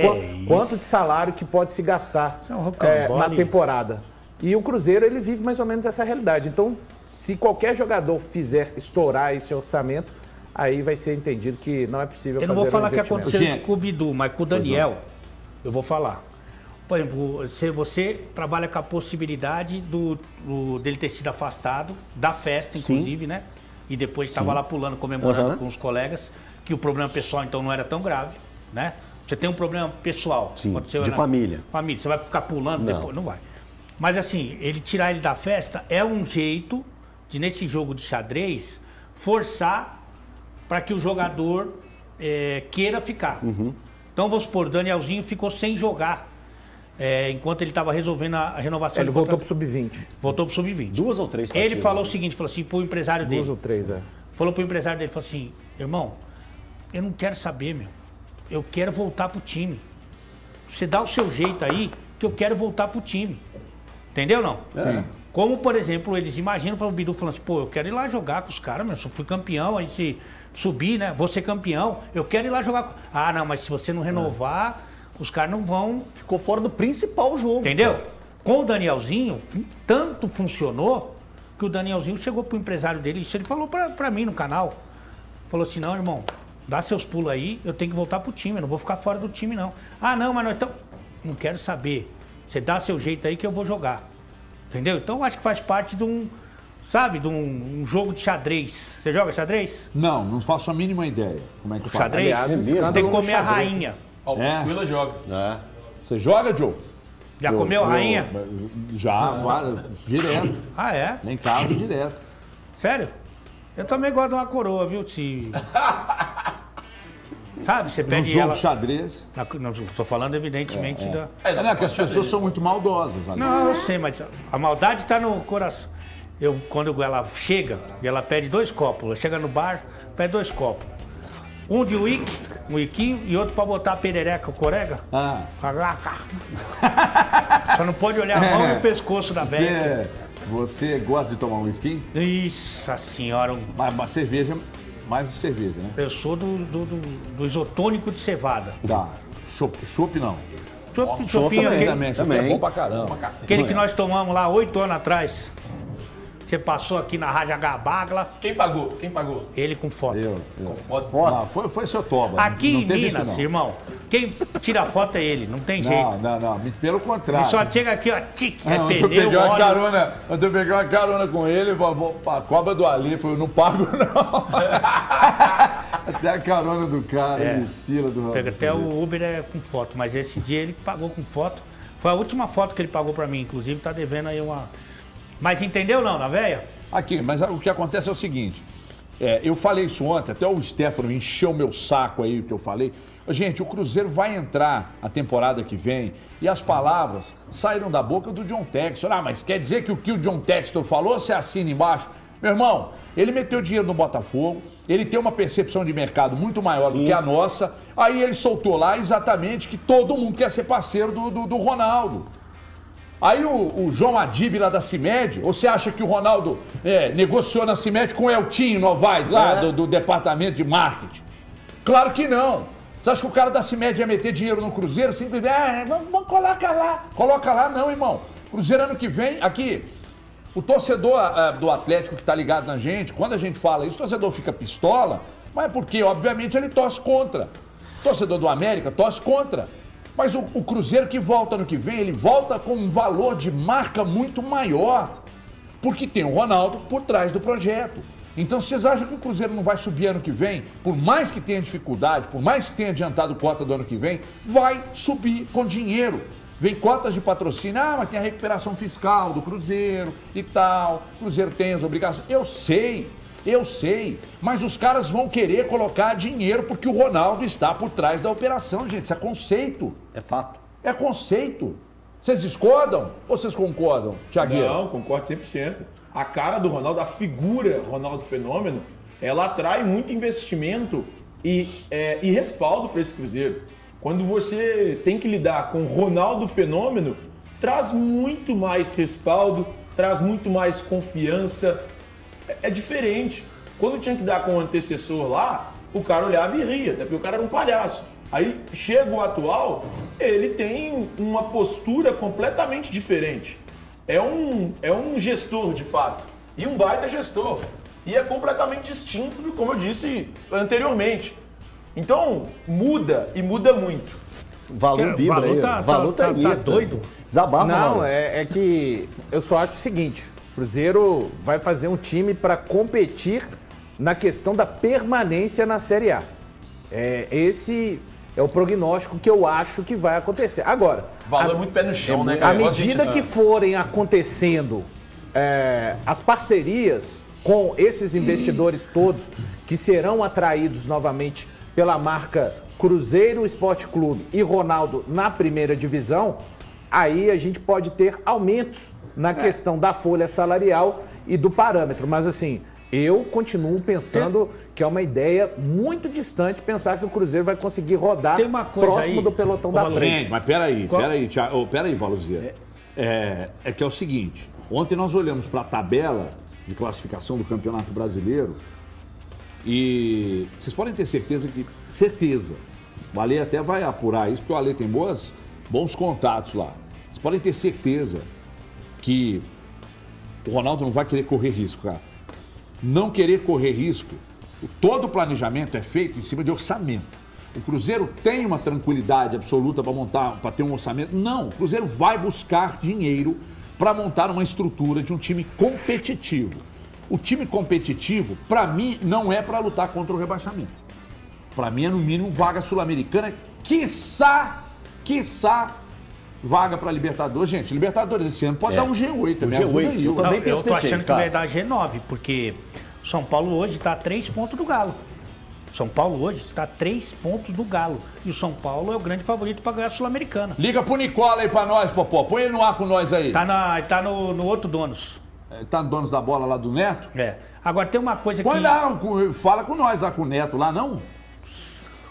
quanto de salário que pode se gastar na temporada. E o Cruzeiro, ele vive mais ou menos essa realidade. Então, se qualquer jogador fizer estourar esse orçamento, aí vai ser entendido que não é possível fazer. Eu não vou falar o que aconteceu com o Bidu, mas com o Daniel, eu vou falar. Por exemplo, se você trabalha com a possibilidade dele ter sido afastado da festa, inclusive, né? E depois estava lá pulando, comemorando com os colegas, que o problema pessoal então não era tão grave, né? Você tem um problema pessoal. De família. Família, você vai ficar pulando depois? Não vai. Mas assim, ele tirar ele da festa é um jeito de, nesse jogo de xadrez, forçar para que o jogador queira ficar. Então, vamos supor, o Danielzinho ficou sem jogar. Enquanto ele estava resolvendo a renovação. Ele voltou para o Sub-20. Voltou para o Sub-20. 2 ou 3 partidas. Ele falou o seguinte, falou assim, para o empresário dele. 2 ou 3, Falou para o empresário dele, falou assim, irmão, eu não quero saber, meu. Eu quero voltar para o time. Você dá o seu jeito aí, que eu quero voltar para o time. Entendeu, não? Sim. Como, por exemplo, eles imaginam, o Bidu falando assim, eu quero ir lá jogar com os caras, meu. Eu fui campeão, aí se subir, né? Vou ser campeão, eu quero ir lá jogar com... não, mas se você não renovar... Os caras não vão... Ficou fora do principal jogo. Entendeu? com o Danielzinho, tanto funcionou que o Danielzinho chegou pro empresário dele, isso ele falou pra mim no canal. Falou assim, não, irmão, dá seus pulos aí, eu tenho que voltar pro time, eu não vou ficar fora do time, não. Ah, não, mas nós estamos... Não quero saber. Você dá seu jeito aí que eu vou jogar. Entendeu? Então eu acho que faz parte de um, sabe, de um jogo de xadrez. Você joga xadrez? Não faço a mínima ideia. Como é que O faz? xadrez? Você tem que comer a rainha. Ó, o Esquila joga. Você joga, Joe? Já comeu a rainha? Já, direto. Ah, é? Nem em casa, direto. Sério? Eu também gosto de uma coroa, viu? Se... Sabe, você No pede jogo ela... de xadrez. Não, tô falando evidentemente da... Não, que as pessoas são muito maldosas. Ali. Não, eu sei, mas a maldade tá no coração. Quando ela chega, e ela pede 2 copos. Ela chega no bar, pede 2 copos. Um de uísque, um uiquinho, e outro pra botar a perereca, o corega. Só não pode olhar a mão e o pescoço da velha. Você gosta de tomar um whisky? Nossa senhora. Mas cerveja, mais de cerveja, né? Eu sou do isotônico de cevada. Tá. Chopp não. Chopinho também. É bom pra caramba. Aquele que nós tomamos lá 8 anos atrás. Você passou aqui na Rádio H-Bagla. Quem pagou? Ele com foto. Com foto? Não, foi seu Toba. Aqui não em teve Minas, isso, não. irmão, quem tira foto é ele, não tem jeito. Não, pelo contrário. Ele só chega aqui, ó, tique, Eu peguei uma carona com ele, vou pra cobra do Ali, eu não pago não. Até a carona do cara, fila do Pega até o Uber com foto, mas esse dia ele pagou com foto. Foi a última foto que ele pagou pra mim, inclusive tá devendo aí uma... Mas entendeu não, na véia? Aqui, mas o que acontece é o seguinte, eu falei isso ontem, até o Stefano encheu meu saco aí o que eu falei. Gente, o Cruzeiro vai entrar a temporada que vem e as palavras saíram da boca do John Textor. Ah, mas quer dizer que o John Textor falou, você assina embaixo? Meu irmão, ele meteu dinheiro no Botafogo, ele tem uma percepção de mercado muito maior do que a nossa, aí ele soltou lá exatamente que todo mundo quer ser parceiro do Ronaldo. Aí o João Adib lá da CIMED, ou você acha que o Ronaldo negociou na CIMED com o Eltinho Novaes lá do departamento de marketing? Claro que não. Você acha que o cara da CIMED ia meter dinheiro no Cruzeiro? Simplesmente, vamos colocar lá. Coloca lá não, irmão. Cruzeiro ano que vem, aqui, o torcedor do Atlético que tá ligado na gente, quando a gente fala isso, o torcedor fica pistola, mas é porque, obviamente, ele torce contra. O torcedor do América torce contra. Mas o Cruzeiro que volta ano que vem, ele volta com um valor de marca muito maior, porque tem o Ronaldo por trás do projeto. Então, vocês acham que o Cruzeiro não vai subir ano que vem? Por mais que tenha dificuldade, por mais que tenha adiantado cota do ano que vem, vai subir com dinheiro. Vem cotas de patrocínio, mas tem a recuperação fiscal do Cruzeiro e tal, o Cruzeiro tem as obrigações. Eu sei, mas os caras vão querer colocar dinheiro porque o Ronaldo está por trás da operação, gente. Isso é conceito. É fato. É conceito. Vocês discordam ou vocês concordam, Thiaguinho? Não, concordo 100%. A cara do Ronaldo, a figura Ronaldo Fenômeno, ela atrai muito investimento e respaldo para esse Cruzeiro. Quando você tem que lidar com Ronaldo Fenômeno, traz muito mais respaldo, traz muito mais confiança. É diferente. Quando tinha que dar com o antecessor lá, o cara olhava e ria, até porque o cara era um palhaço. Aí chega o atual, ele tem uma postura completamente diferente. É um gestor, de fato, e um baita gestor. E é completamente distinto do como eu disse anteriormente. Então, muda e muda muito. O Valu vibra aí. O Valu tá doido? Desabafa, Não, Valu. é que eu só acho o seguinte, o Cruzeiro vai fazer um time para competir na questão da permanência na Série A. Esse é o prognóstico que eu acho que vai acontecer. Agora, Valor muito pé no chão, né, à cara? medida que forem acontecendo as parcerias com esses investidores todos que serão atraídos novamente pela marca Cruzeiro Esporte Clube e Ronaldo na primeira divisão, aí a gente pode ter aumentos na questão da folha salarial e do parâmetro. Mas assim, eu continuo pensando que é uma ideia muito distante pensar que o Cruzeiro vai conseguir rodar próximo aí, do pelotão da frente. Gente, mas peraí, Valuzier. É que é o seguinte, ontem nós olhamos para a tabela de classificação do Campeonato Brasileiro e vocês podem ter certeza, o Ale até vai apurar isso, porque o Ale tem bons contatos lá. Vocês podem ter certeza que o Ronaldo não vai querer correr risco, cara. Não querer correr risco, todo o planejamento é feito em cima de orçamento. O Cruzeiro tem uma tranquilidade absoluta para montar, para ter um orçamento? Não, o Cruzeiro vai buscar dinheiro para montar uma estrutura de um time competitivo. O time competitivo, para mim, não é para lutar contra o rebaixamento. Para mim é no mínimo vaga sul-americana, quiçá vaga para Libertadores. Gente, Libertadores esse ano pode dar um G8. Me ajuda aí. Eu tô achando que vai dar G9, porque São Paulo hoje está a 3 pontos do Galo. São Paulo hoje está a 3 pontos do Galo. E o São Paulo é o grande favorito para ganhar a Sul-Americana. Liga pro Nicola aí para nós, Popó. Põe ele no ar com nós aí. Tá no outro donos. Tá no donos da bola lá do Neto? É. Agora tem uma coisa Põe lá, fala com nós lá com o Neto lá, não?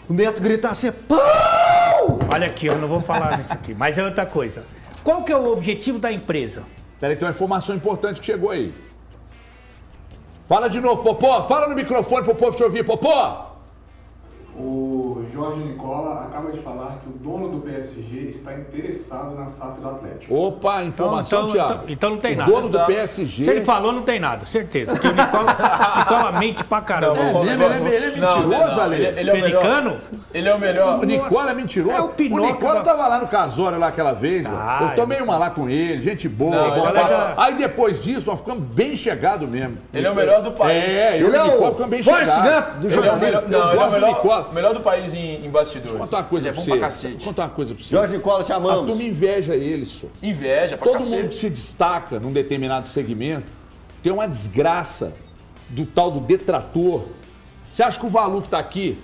O Neto grita assim, pão! Olha aqui, eu não vou falar nisso aqui, mas é outra coisa. Qual que é o objetivo da empresa? Peraí, tem uma informação importante que chegou aí. Fala de novo, Popó. Fala no microfone pro povo te ouvir, Popó. O Jorge Nicola acaba de falar que o dono do PSG está interessado na SAF do Atlético. Opa, informação, Thiago. Então não tem o nada. O dono do PSG... Se ele falou, não tem nada, certeza. Porque o Nicola mente pra caramba. Ele é mentiroso, Ale. Ele é o melhor. Ele é o melhor. O Nicola é mentiroso. É o Pinóquio. O Nicola tava lá no Casório lá aquela vez. Eu tomei uma lá com ele, gente boa. Aí depois disso, nós ficamos bem chegados mesmo. Ele é o melhor do país. Ele é o Nicola, ficamos bem chegados. Ele é o melhor do país em bastidores. Vou contar uma coisa pra você. Vou contar uma coisa pra você. Jorge Nicola, te amamos. A turma inveja ele, só. Inveja pra Todo cacete. mundo que se destaca num determinado segmento tem uma desgraça do tal do detrator. Você acha que o Valu que tá aqui,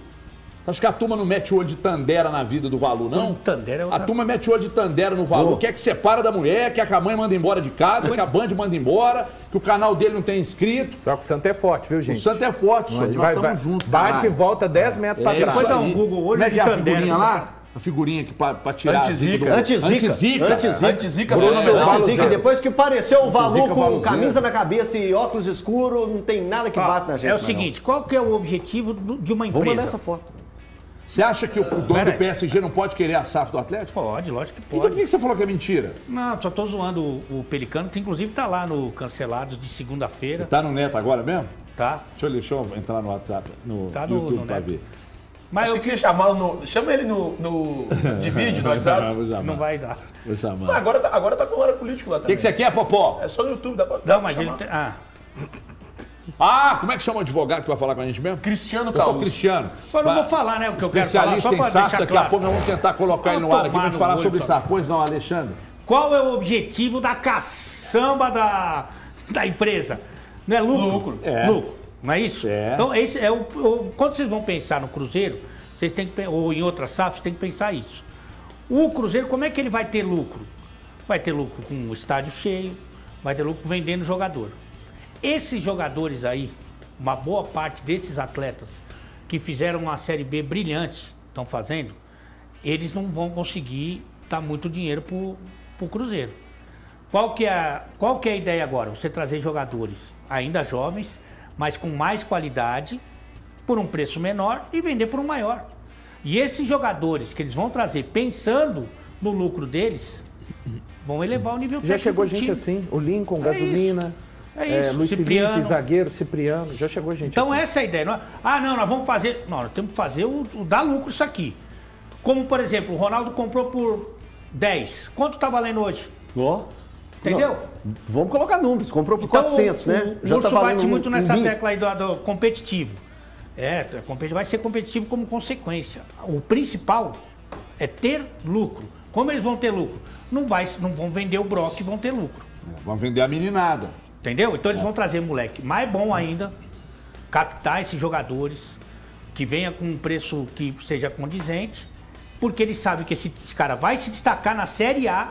você acha que a turma não mete o olho de Tandera na vida do Valu, não? Tandera é outra... A turma mete o olho de Tandera no Valu, quer que separa da mulher, quer que a mãe manda embora de casa, que a Band manda embora, que o canal dele não tem inscrito. Só que o Santo é forte, viu, gente? O Santo é forte, só. Nós estamos juntos. Bate e volta 10 metros pra trás. Depois dá um Google, olho de a Tandera. figurinha lá? A figurinha que pra tirar Antizica. Antizica. Depois que apareceu o Valu com camisa na cabeça e óculos escuros, não tem nada que bate na gente. É o seguinte, qual que é o objetivo de uma empresa? Vamos mandar essa foto. Você acha que o dono do PSG não pode querer a SAF do Atlético? Pode, lógico que pode. Então por que você falou que é mentira? Não, só tô zoando o Pelicano, que inclusive tá lá no Cancelados de segunda-feira. Tá no Neto agora mesmo? Tá. Deixa eu entrar no WhatsApp, no YouTube pra ver. Mas Achei que você chama ele de vídeo no WhatsApp. Não vai dar. Vou chamar. Mas agora tá com hora político lá O também. que você quer, Popó? É só no YouTube, dá pra Não, mas chamar. ele tem... Como é que chama o advogado que vai falar com a gente mesmo? Cristiano Doutor Caus. Cristiano. Eu não vou falar, né, o que eu quero falar, só Especialista em pra SAF, deixar daqui claro. a pouco nós vamos tentar colocar ele no ar aqui pra gente falar sobre SAF. Pois não, Alexandre? Qual é o objetivo da caçamba da empresa? Não é lucro? Lucro. Não é isso? Então, esse é quando vocês vão pensar no Cruzeiro, vocês têm que, ou em outras SAFs, tem que pensar isso. O Cruzeiro, como é que ele vai ter lucro? Vai ter lucro com o estádio cheio, vai ter lucro vendendo jogador. Esses jogadores aí, uma boa parte desses atletas que fizeram uma Série B brilhante, estão fazendo, eles não vão conseguir dar muito dinheiro pro Cruzeiro. Qual que é a ideia agora? Você trazer jogadores ainda jovens, mas com mais qualidade, por um preço menor e vender por um maior. E esses jogadores que eles vão trazer pensando no lucro deles, vão elevar o nível técnico. Já chegou do gente time. assim, o Lincoln, Gasolina, Luiz Cipriano. Felipe, zagueiro, Cipriano, já chegou gente Então assim. essa é a ideia. Não, nós vamos fazer... Não, nós temos que fazer o dar lucro isso aqui. Como, por exemplo, o Ronaldo comprou por 10. Quanto tá valendo hoje? Entendeu? Vamos colocar números. Comprou por 400, né? O Urso bate muito nessa tecla aí do competitivo. Vai ser competitivo como consequência. O principal é ter lucro. Como eles vão ter lucro? Não vão vender o Brock e vão ter lucro. Vão vender a meninada. Entendeu? Então eles vão trazer moleque mais bom ainda, captar esses jogadores, que venha com um preço que seja condizente, porque eles sabem que esse cara vai se destacar na Série A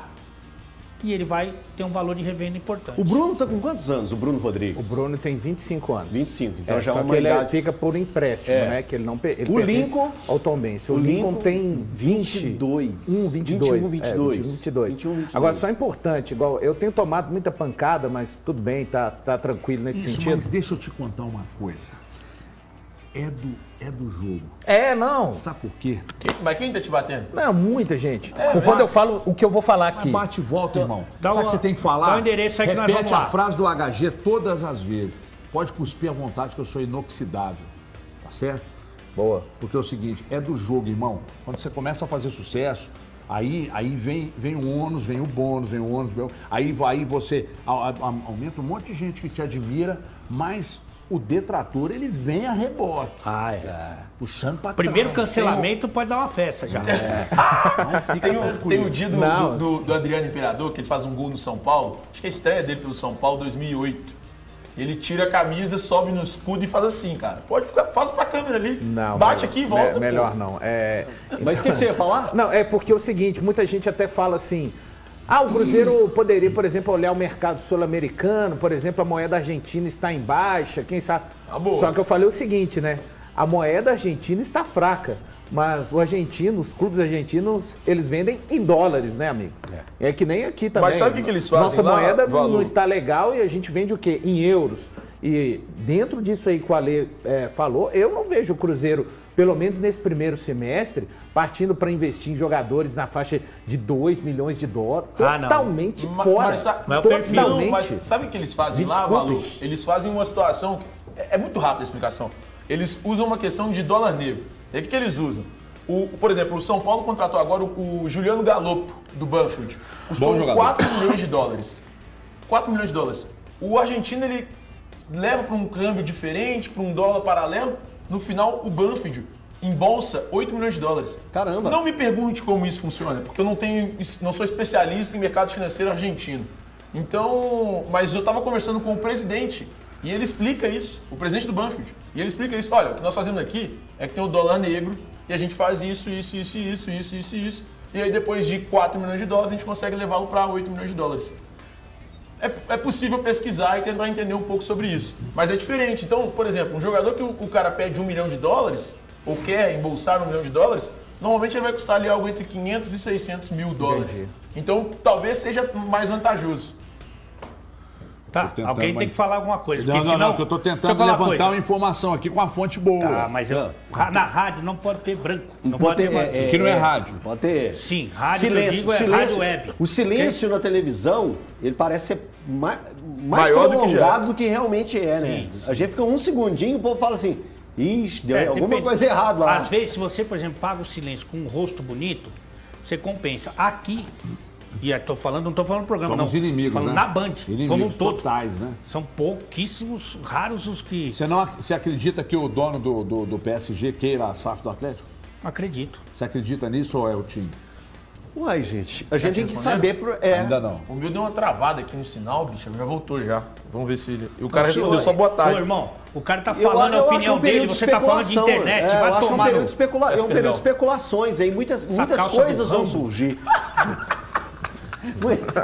e ele vai ter um valor de revenda importante. O Bruno tá com quantos anos, o Bruno Rodrigues? O Bruno tem 25 anos. 25, então já é só uma que ele idade... fica por empréstimo, né? Que ele não ele o Lincoln ao Tombense. O Lincoln tem 22. 22. Agora, só importante, igual eu tenho tomado muita pancada, mas tudo bem, tá tranquilo nesse sentido. Mas deixa eu te contar uma coisa. é do jogo. Não. Sabe por quê? Mas quem tá te batendo? Não, muita gente. Quando eu falo o que eu vou falar aqui. Bate e volta, irmão. Dá Sabe o que você tem que falar? dá o endereço aí que nós Repete vamos lá. a frase do HG todas as vezes. Pode cuspir à vontade que eu sou inoxidável. Tá certo? Boa. Porque é o seguinte, é do jogo, irmão. Quando você começa a fazer sucesso, aí vem o ônus, vem o bônus, vem o ônus, aí você aumenta um monte de gente que te admira, mas o detrator, ele vem a reboque. Puxando pra Primeiro trás. cancelamento pode dar uma festa já. Não, fica tranquilo. Tem o dia do Adriano Imperador, que ele faz um gol no São Paulo. Acho que é a estreia dele pelo São Paulo, 2008. Ele tira a camisa, sobe no escudo e faz assim, cara. Pode ficar, faz pra câmera ali. Não, bate aqui e volta. Melhor não. Mas o que você ia falar? Não, é porque é o seguinte, muita gente até fala assim, o Cruzeiro poderia, por exemplo, olhar o mercado sul-americano, por exemplo, a moeda argentina está em baixa, quem sabe. Só que eu falei o seguinte, né? A moeda argentina está fraca, mas os clubes argentinos, eles vendem em dólares, né, amigo? É que nem aqui também. Mas sabe o que eles fazem? Nossa lá, moeda Valu? não está legal e a gente vende o quê? Em euros. E dentro disso aí que o Ale falou, eu não vejo o Cruzeiro, pelo menos nesse primeiro semestre, partindo para investir em jogadores na faixa de 2 milhões de dólares. Totalmente fora. Mas sabe o que eles fazem lá, Valu? Eles fazem uma situação... É muito rápida a explicação. Eles usam uma questão de dólar negro. E aí o que eles usam? Por exemplo, o São Paulo contratou agora o Juliano Galopo, do Banfield. Custou 4 milhões de dólares. 4 milhões de dólares. O argentino, ele leva para um câmbio diferente, para um dólar paralelo. No final, o Banfield embolsa 8 milhões de dólares. Caramba! Não me pergunte como isso funciona, porque eu não sou especialista em mercado financeiro argentino. Então, mas eu estava conversando com o presidente e ele explica isso, o presidente do Banfield. E ele explica isso. Olha, o que nós fazemos aqui é que tem o dólar negro e a gente faz isso. E aí depois de 4 milhões de dólares a gente consegue levá-lo para 8 milhões de dólares. É possível pesquisar e tentar entender um pouco sobre isso. Mas é diferente. Então, por exemplo, um jogador que o cara pede 1 milhão de dólares ou quer embolsar 1 milhão de dólares, normalmente ele vai custar ali algo entre 500 e 600 mil dólares. Entendi. Então, talvez seja mais vantajoso. Tá, alguém tem que falar alguma coisa. Não, que eu tô tentando levantar uma informação aqui com uma fonte boa. Tá, mas na rádio não pode ter branco. Não pode ter. Que não é rádio. Pode ter. Sim, rádio Silêncio, que eu digo é silêncio. rádio web. O silêncio na televisão, ele parece ser mais Maior prolongado do que realmente é, né? Sim. A gente fica um segundinho, o povo fala assim, ixi, deu alguma coisa errada lá. Às vezes, se você, por exemplo, paga o silêncio com um rosto bonito, você compensa. Aqui, e eu não tô falando do programa, Somos não. inimigos, falando né? na Band, Inimigos como um todo. totais, né? São pouquíssimos, raros os que... Você acredita que o dono do PSG queira a SAF do Atlético? Acredito. Você acredita nisso ou é o time? Uai, gente, a gente tem que saber... Ainda não. O meu deu uma travada aqui no sinal, bicho, já voltou já. Vamos ver se ele... E o cara respondeu só boa tarde. Ô, irmão, o cara tá falando a opinião dele, você tá falando de internet, vai eu acho tomar que é um período de especulações aí, muitas calça coisas do vão Rambo. surgir.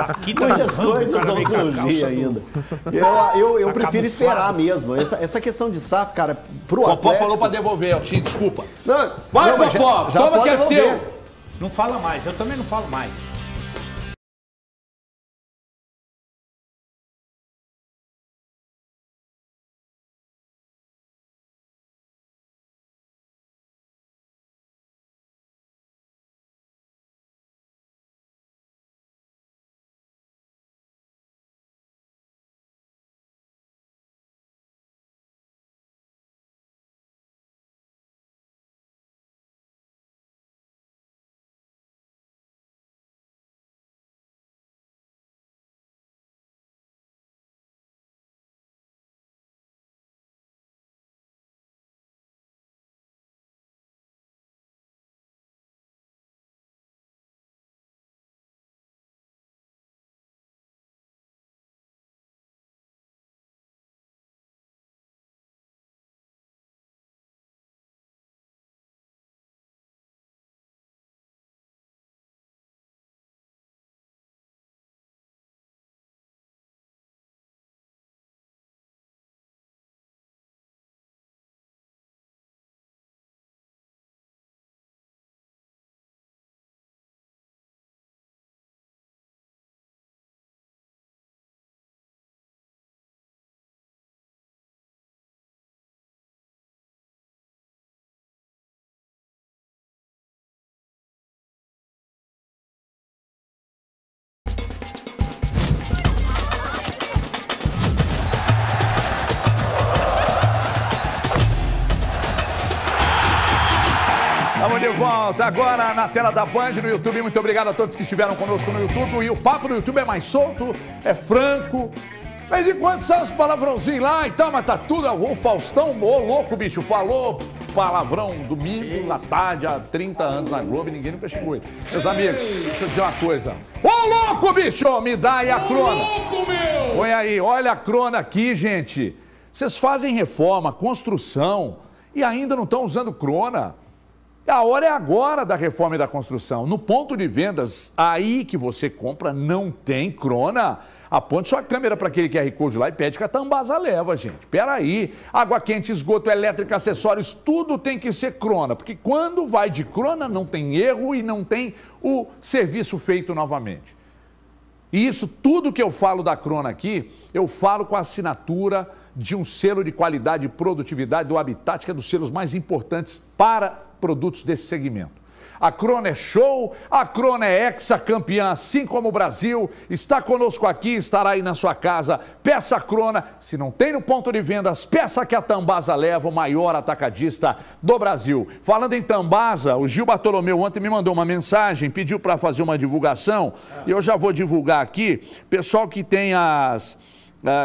Aqui tá Muitas no Rambo, coisas o cara vão vem com a surgir calça ainda. do- Eu prefiro esperar camuflado. mesmo. Essa questão de SAF, cara, pro Popó Atlético... falou pra devolver, Altinho, desculpa. Não, Vai, mas Popó, já toma pode que é devolver. seu. Não fala mais, eu também não falo mais. volta agora na tela da Band no YouTube. Muito obrigado a todos que estiveram conosco no YouTube. E o papo no YouTube é mais solto, é franco. De vez em quando sai uns palavrãozinhos lá e tal, mas tá tudo. O Faustão, ô louco, bicho, falou palavrão domingo na tarde, há 30 anos na Globo e ninguém nunca xingou ele. Meus amigos, deixa eu dizer uma coisa. Ô louco, bicho, me dá aí a crona. Ô louco, meu! Põe aí, olha a crona aqui, gente. Vocês fazem reforma, construção e ainda não estão usando crona. A hora é agora da reforma e da construção. No ponto de vendas, aí que você compra, não tem crona. Aponte sua câmera para aquele QR Code lá e pede que a Tambasa leva, gente. Peraí. Água quente, esgoto elétrico, acessórios, tudo tem que ser crona. Porque quando vai de crona, não tem erro e não tem o serviço feito novamente. E isso, tudo que eu falo da crona aqui, eu falo com a assinatura de um selo de qualidade e produtividade do Habitat, que é dos selos mais importantes para produtos desse segmento. A crona é show, a crona é hexacampeã, assim como o Brasil. Está conosco aqui, estará aí na sua casa. Peça a crona. Se não tem no ponto de vendas, peça que a Tambasa leva, o maior atacadista do Brasil. Falando em Tambasa, o Gil Bartolomeu ontem me mandou uma mensagem, pediu para fazer uma divulgação. E eu já vou divulgar aqui. Pessoal que tem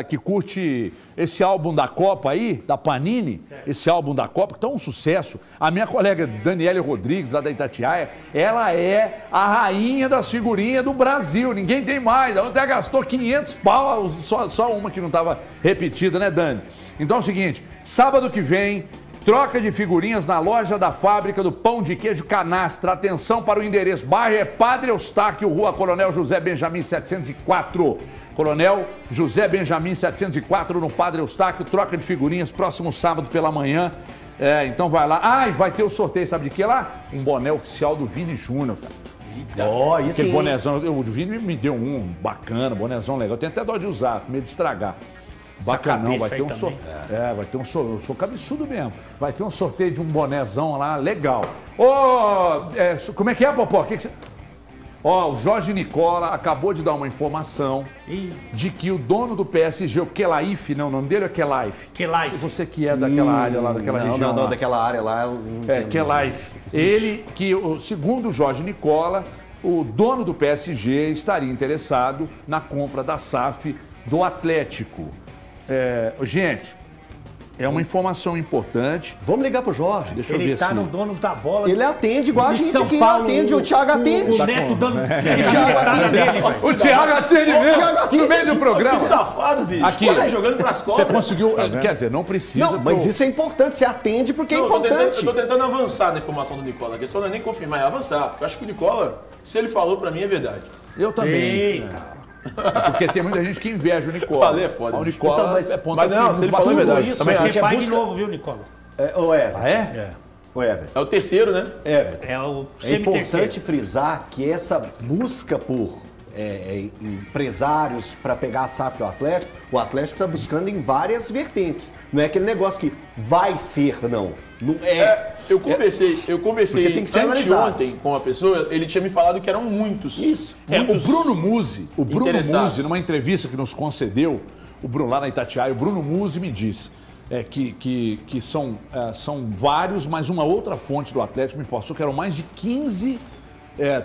que curte esse álbum da Copa aí, da Panini, esse álbum da Copa, que tá um sucesso. A minha colega Daniele Rodrigues, lá da Itatiaia, ela é a rainha das figurinhas do Brasil, ninguém tem mais. Ela até gastou 500 pau, só uma que não estava repetida, né, Dani? Então é o seguinte, sábado que vem, troca de figurinhas na loja da fábrica do Pão de Queijo Canastra. Atenção para o endereço, bairro é Padre Eustáquio, Rua Coronel José Benjamin 704. Coronel José Benjamin 704 no Padre Eustáquio, troca de figurinhas, próximo sábado pela manhã. Então vai lá. Ah, e vai ter o sorteio, sabe de que lá? Um boné oficial do Vini Júnior, cara. Ó, isso aquele bonézão, o Vini me deu um bacana, bonézão legal. Eu tenho até dó de usar, com medo de estragar. Bacanão, vai ter um sorteio. Vai ter um sorteio. Eu sou cabeçudo mesmo. Vai ter um sorteio de um bonézão lá, legal. Como é que é, Popó? Que você... o Jorge Nicola acabou de dar uma informação de que o dono do PSG, o Kelaif, não, o nome dele é Kelaif. Kelaif. Você que é daquela área lá, daquela região. Não, daquela área lá. Kelaif. Ele, segundo o Jorge Nicola, o dono do PSG estaria interessado na compra da SAF do Atlético. Gente, é uma informação importante. Vamos ligar pro Jorge. Deixa eu ver. Ele tá no Donos da Bola. Ele atende igual a gente aqui atende. O Thiago atende. O Neto dando... O Thiago atende mesmo. No meio do programa. Que safado, bicho. Aqui. Jogando pras costas. Você conseguiu... Quer dizer, não precisa... Não, mas isso é importante. Você atende porque é importante. Eu tô tentando avançar na informação do Nicola. A questão não é nem confirmar, é avançar. Porque eu acho que o Nicola, se ele falou pra mim, é verdade. Eu também. Eita. Porque tem muita gente que inveja o Nicola. Falei, é foda. O Nicola então, mas ponta não, se ele falou é verdade. Isso, vai ser pai de novo, viu, Nicola? O Ever. Ah, é? O Ever. É o terceiro, né? Ever. É o É importante frisar que essa busca por empresários para pegar a SAF do Atlético, o Atlético está buscando em várias vertentes. Não é aquele negócio que vai ser, não. Não é. Eu conversei anteontem com uma pessoa, ele tinha me falado que eram muitos. Isso. O Bruno Musi, numa entrevista que nos concedeu, o Bruno lá na Itatiaia, o Bruno Musi me disse que são vários, mas uma outra fonte do Atlético me passou que eram mais de 15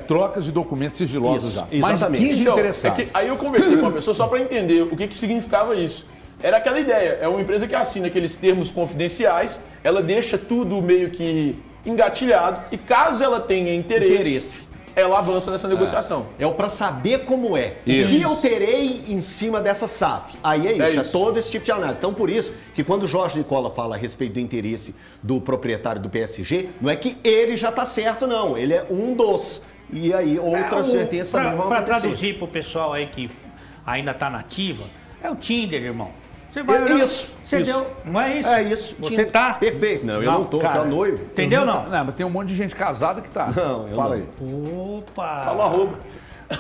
trocas de documentos sigilosos já. Exatamente. Mais de 15 interessados. Aí eu conversei com uma pessoa só para entender o que significava isso. Era aquela ideia, é uma empresa que assina aqueles termos confidenciais, ela deixa tudo meio que engatilhado e caso ela tenha interesse. Ela avança nessa negociação. É o para saber como é. Isso. O que eu terei em cima dessa SAF? Aí é isso, é todo esse tipo de análise. Então, por isso que quando o Jorge Nicola fala a respeito do interesse do proprietário do PSG, não é que ele já está certo, não. Ele é um dos. E aí outras vertentes também vão acontecer. Para traduzir para o pessoal aí que ainda está nativa, é o Tinder, irmão. Você vai olhar, você deu, não é isso? É isso. Você tá? Perfeito. Não, eu não tô, cara, que é o noivo. Entendeu, não? Não, mas tem um monte de gente casada que tá. Não, eu Fala não. aí. Opa! Fala o arroba.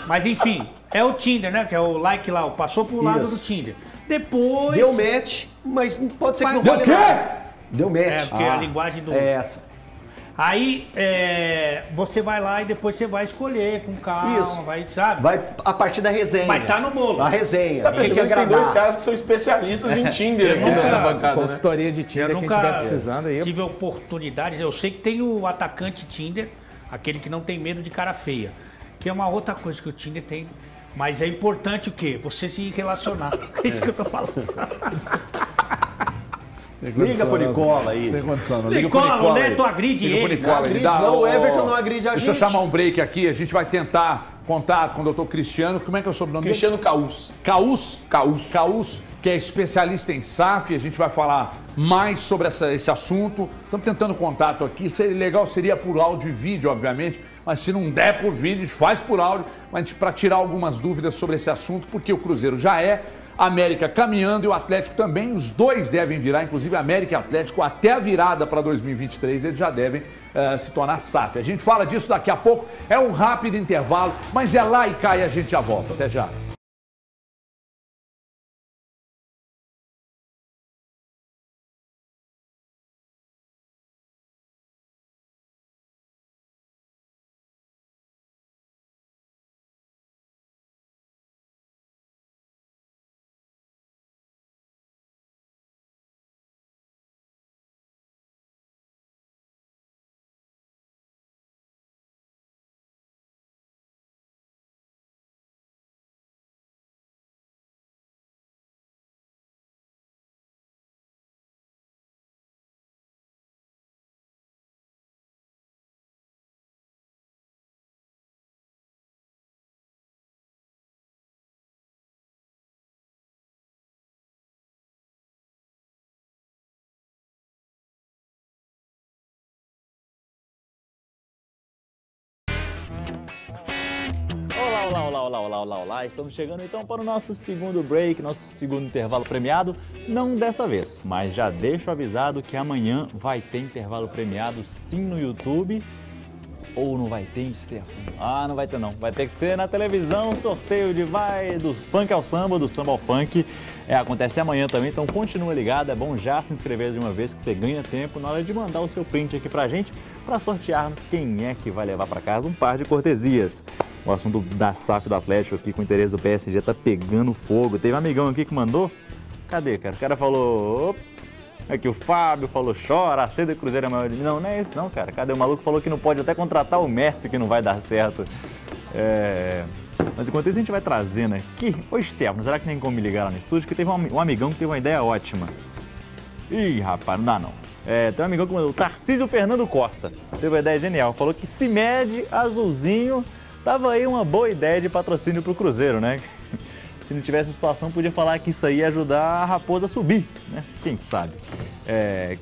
Mas enfim, é o Tinder, né? Que é o like lá, passou pro lado do Tinder. Depois... Deu match, mas pode ser que não Deu vale quê? nada. Deu match. Porque a linguagem do... É essa. Aí você vai lá e depois você vai escolher com calma, Isso. vai, sabe? Vai a partir da resenha. Vai estar no bolo. A resenha. Você tá percebendo que tem dois caras que são especialistas em Tinder aqui na bancada, Consultoria de Tinder que a gente estiver precisando aí. Tive oportunidades, eu sei que tem o atacante Tinder, Aquele que não tem medo de cara feia. Que é uma outra coisa que o Tinder tem. Mas é importante o quê? Você se relacionar. É isso que eu tô falando. Liga pro Nicola aí. Tem condição, não. Nicola, o Neto agride ele. Não, o Everton não agride a gente. Deixa eu chamar um break aqui, a gente vai tentar contar com o doutor Cristiano. Como é que é o sobrenome dele? Cristiano Caus. Caus, que é especialista em SAF. A gente vai falar mais sobre esse assunto. Estamos tentando contato aqui. Legal seria por áudio e vídeo, obviamente. Mas se não der por vídeo, a gente faz por áudio. Mas para tirar algumas dúvidas sobre esse assunto, porque o Cruzeiro já é, a América caminhando e o Atlético também. Os dois devem virar, inclusive América e Atlético, até a virada para 2023, eles já devem se tornar SAF. A gente fala disso daqui a pouco. É um rápido intervalo, mas é lá e cá e a gente já volta. Até já. Olá. Estamos chegando então para o nosso segundo break, nosso segundo intervalo premiado. Não dessa vez, mas já deixo avisado que amanhã vai ter intervalo premiado sim no YouTube. Ou não vai ter, Stefano? Ah, não vai ter não. Vai ter que ser na televisão, sorteio de vai do funk ao samba, do samba ao funk. Acontece amanhã também, então continua ligado. É bom já se inscrever de uma vez que você ganha tempo na hora de mandar o seu print aqui pra gente, pra sortearmos quem é que vai levar pra casa um par de cortesias. O assunto da SAF do Atlético aqui com o interesse do PSG tá pegando fogo. Teve um amigão aqui que mandou. Cadê, cara? O cara falou... Aqui o Fábio falou, chora, a sede do Cruzeiro é maior de mim. Não é isso não, cara. Cadê o maluco? Falou que não pode até contratar o Messi, que não vai dar certo. Mas enquanto isso a gente vai trazendo aqui... Ô, Stefano, será que tem como me ligar lá no estúdio? Que teve um amigão que teve uma ideia ótima. Ih, rapaz, não dá não. Tem um amigão que mandou, o Tarcísio Fernando Costa. Teve uma ideia genial. Falou que CIMED azulzinho tava aí uma boa ideia de patrocínio pro Cruzeiro, né? Se não tivesse situação, podia falar que isso aí ia ajudar a Raposa a subir, né? Quem sabe?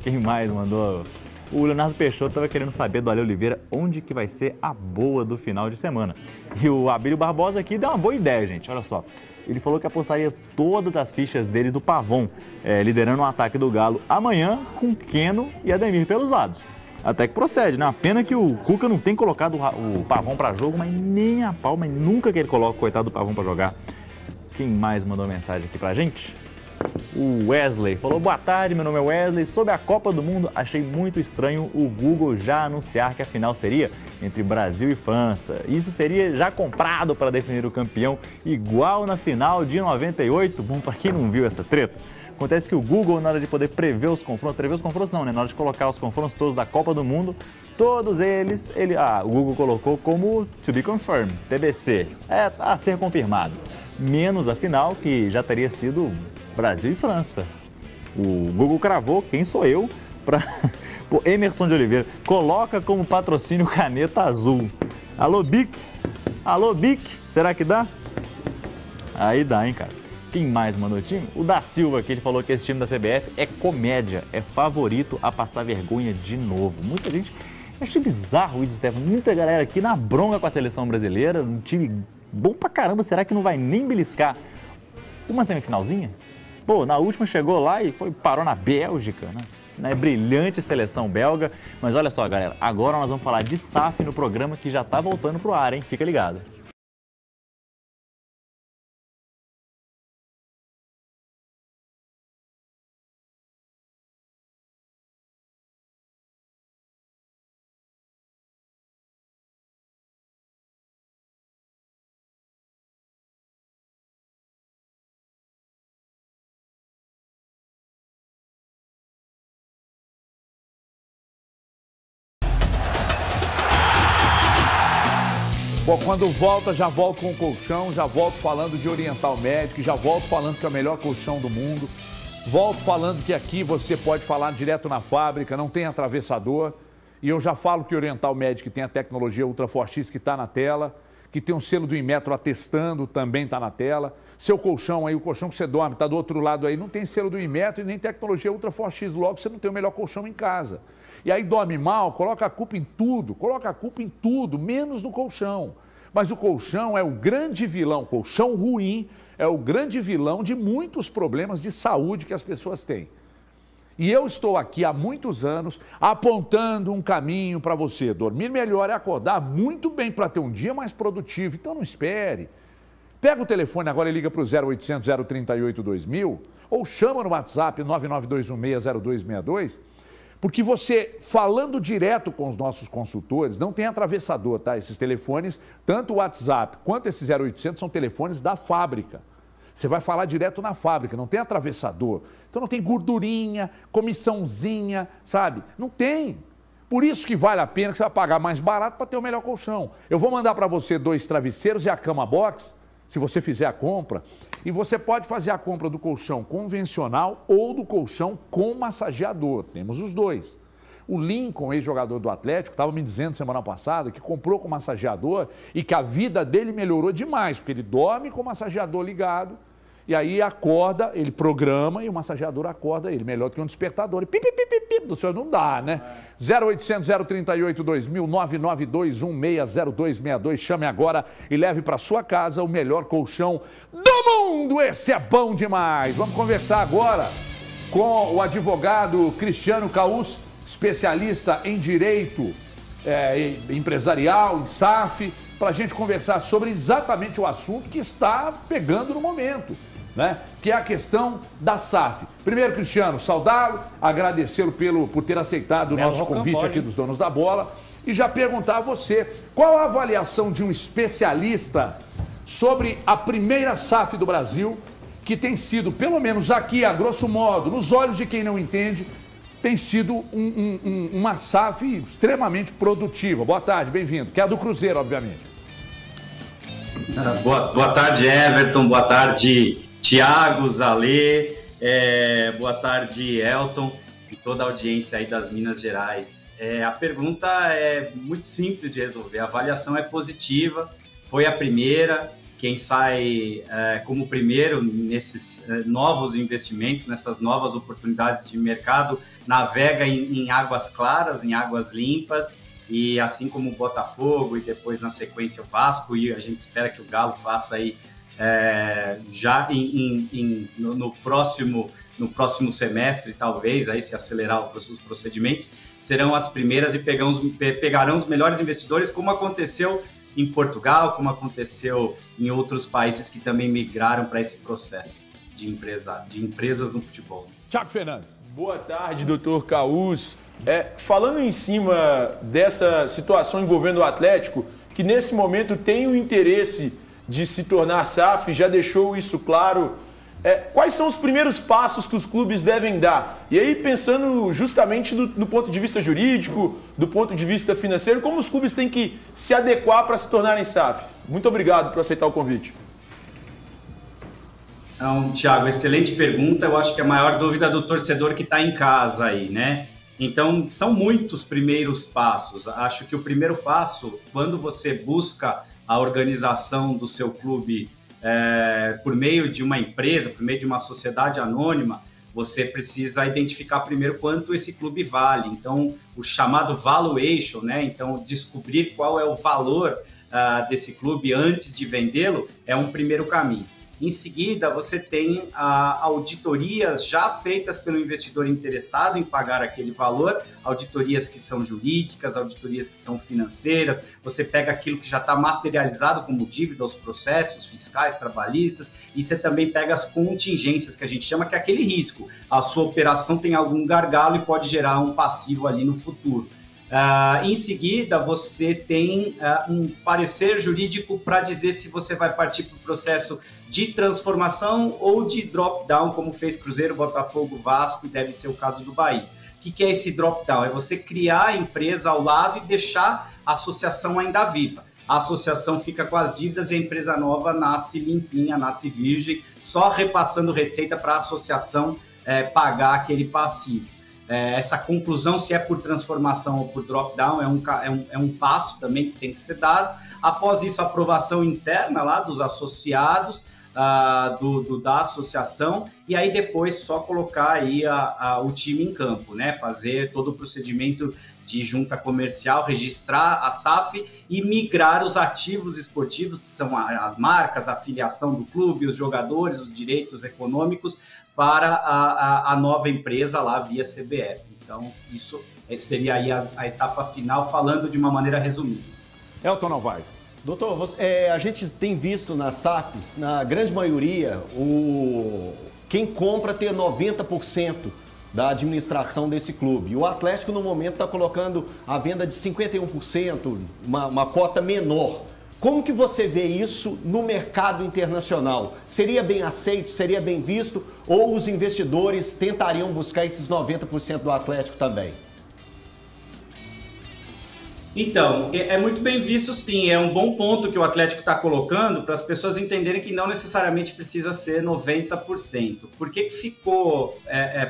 Quem mais mandou? O Leonardo Peixoto estava querendo saber do Ale Oliveira onde que vai ser a boa do final de semana. E o Abílio Barbosa aqui deu uma boa ideia, gente. Olha só. Ele falou que apostaria todas as fichas dele do Pavon, liderando o ataque do Galo amanhã com Keno e Ademir pelos lados. Até que procede, né? A pena que o Cuca não tem colocado o Pavon para jogo, mas nem a pau, mas nunca que ele coloca o coitado do Pavon para jogar. Quem mais mandou mensagem aqui pra gente? O Wesley falou, boa tarde, meu nome é Wesley. Sobre a Copa do Mundo, achei muito estranho o Google já anunciar que a final seria entre Brasil e França. Isso seria já comprado para definir o campeão, igual na final de 98. Bom, para quem não viu essa treta, acontece que o Google, na hora de poder prever os confrontos não, né? Na hora de colocar os confrontos todos da Copa do Mundo, todos eles, o Google colocou como to be confirmed, TBC, a ser confirmado. Menos a final, que já teria sido Brasil e França. O Google cravou, quem sou eu, para... Emerson de Oliveira, coloca como patrocínio caneta azul. Alô, Bic? Alô, Bic? Será que dá? Aí dá, hein, cara. Quem mais mandou time? O da Silva, que ele falou que esse time da CBF é comédia, é favorito a passar vergonha de novo. Muita gente... Eu achei bizarro isso, Stefano. Muita galera aqui na bronca com a seleção brasileira, um time bom pra caramba. Será que não vai nem beliscar uma semifinalzinha? Pô, na última chegou lá e parou na Bélgica, né? Brilhante seleção belga. Mas olha só, galera, agora nós vamos falar de SAF no programa que já tá voltando pro ar, hein? Fica ligado. Bom, quando volta, já volto com o colchão, já volto falando de Oriental Medic, já volto falando que é o melhor colchão do mundo. Volto falando que aqui você pode falar direto na fábrica, não tem atravessador. E eu já falo que Oriental Medic tem a tecnologia Ultra Fortis que está na tela, que tem um selo do Inmetro atestando, também está na tela. Seu colchão aí, o colchão que você dorme, está do outro lado aí, não tem selo do Inmetro e nem tecnologia Ultra Fortis, logo você não tem o melhor colchão em casa. E aí dorme mal, coloca a culpa em tudo, menos no colchão. Mas o colchão é o grande vilão, colchão ruim é o grande vilão de muitos problemas de saúde que as pessoas têm. E eu estou aqui há muitos anos apontando um caminho para você dormir melhor e acordar muito bem para ter um dia mais produtivo. Então não espere. Pega o telefone agora e liga para o 0800 038 2000 ou chama no WhatsApp 992160262, porque você, falando direto com os nossos consultores, não tem atravessador, tá? Esses telefones, tanto o WhatsApp quanto esses 0800 são telefones da fábrica. Você vai falar direto na fábrica, não tem atravessador. Então não tem gordurinha, comissãozinha, sabe? Não tem. Por isso que vale a pena que você vai pagar mais barato para ter o melhor colchão. Eu vou mandar para você 2 travesseiros e a cama box, se você fizer a compra. E você pode fazer a compra do colchão convencional ou do colchão com massageador. Temos os dois. O Lincoln, ex-jogador do Atlético, estava me dizendo semana passada que comprou com massageador e que a vida dele melhorou demais, porque ele dorme com o massageador ligado e aí acorda, ele programa e o massageador acorda ele, melhor do que um despertador. E pip, pip, pip, pip, do senhor não dá, né? 0800 038 2000 992160262, chame agora e leve para sua casa o melhor colchão do mundo. Esse é bom demais. Vamos conversar agora com o advogado Cristiano Caus, especialista em direito empresarial, em SAF, para a gente conversar sobre exatamente o assunto que está pegando no momento, né? Que é a questão da SAF. Primeiro, Cristiano, saudá-lo, agradecê-lo por ter aceitado o nosso convite aqui dos Donos da Bola e já perguntar a você, qual a avaliação de um especialista sobre a primeira SAF do Brasil, que tem sido, pelo menos aqui, a grosso modo, nos olhos de quem não entende, tem sido uma SAF extremamente produtiva. Boa tarde, bem-vindo. Que é a do Cruzeiro, obviamente. Boa tarde, Everton. Boa tarde, Thiago, Zalê. Boa tarde, Elton e toda a audiência aí das Minas Gerais. A pergunta é muito simples de resolver. A avaliação é positiva, foi a primeira. Quem sai como primeiro nesses novos investimentos, nessas novas oportunidades de mercado, navega em águas claras, em águas limpas, e assim como o Botafogo e depois na sequência o Vasco, e a gente espera que o Galo faça aí já no próximo semestre, talvez, aí se acelerar os procedimentos, serão as primeiras e pegarão os melhores investidores, como aconteceu em Portugal, como aconteceu em outros países que também migraram para esse processo de empresas no futebol. Thiago Fernandes. Boa tarde, doutor Caus. Falando em cima dessa situação envolvendo o Atlético, que nesse momento tem o interesse de se tornar SAF, já deixou isso claro. Quais são os primeiros passos que os clubes devem dar? E aí, pensando justamente do ponto de vista jurídico, do ponto de vista financeiro, como os clubes têm que se adequar para se tornarem SAF? Muito obrigado por aceitar o convite. Então, Thiago, excelente pergunta. Eu acho que a maior dúvida do torcedor que está em casa aí, né? Então, são muitos primeiros passos. Acho que o primeiro passo, quando você busca a organização do seu clube por meio de uma empresa, por meio de uma sociedade anônima, você precisa identificar primeiro quanto esse clube vale. Então, o chamado valuation, né? Então, descobrir qual é o valor desse clube antes de vendê-lo é um primeiro caminho. Em seguida, você tem auditorias já feitas pelo investidor interessado em pagar aquele valor, auditorias que são jurídicas, auditorias que são financeiras, você pega aquilo que já está materializado como dívida, os processos fiscais, trabalhistas, e você também pega as contingências, que a gente chama, que é aquele risco. A sua operação tem algum gargalo e pode gerar um passivo ali no futuro. Em seguida, você tem um parecer jurídico para dizer se você vai partir para o processo de transformação ou de drop-down, como fez Cruzeiro, Botafogo, Vasco, e deve ser o caso do Bahia. O que é esse drop-down? É você criar a empresa ao lado e deixar a associação ainda viva. a associação fica com as dívidas e a empresa nova nasce limpinha, nasce virgem, só repassando receita para a associação pagar aquele passivo. Essa conclusão, se é por transformação ou por drop-down, é um passo também que tem que ser dado. Após isso, a aprovação interna lá dos associados, da associação, e aí depois só colocar aí o time em campo, né? Fazer todo o procedimento de junta comercial, registrar a SAF e migrar os ativos esportivos, que são as marcas, a filiação do clube, os jogadores, os direitos econômicos, para a nova empresa lá via CBF. Então, isso seria aí a etapa final, falando de uma maneira resumida. Elton Novaes. Doutor, a gente tem visto nas SAFs, na grande maioria, quem compra ter 90% da administração desse clube. E o Atlético, no momento, está colocando a venda de 51%, uma cota menor. Como que você vê isso no mercado internacional? Seria bem aceito, seria bem visto, ou os investidores tentariam buscar esses 90% do Atlético também? Então, é muito bem visto sim, é um bom ponto que o Atlético está colocando para as pessoas entenderem que não necessariamente precisa ser 90%. Por que ficou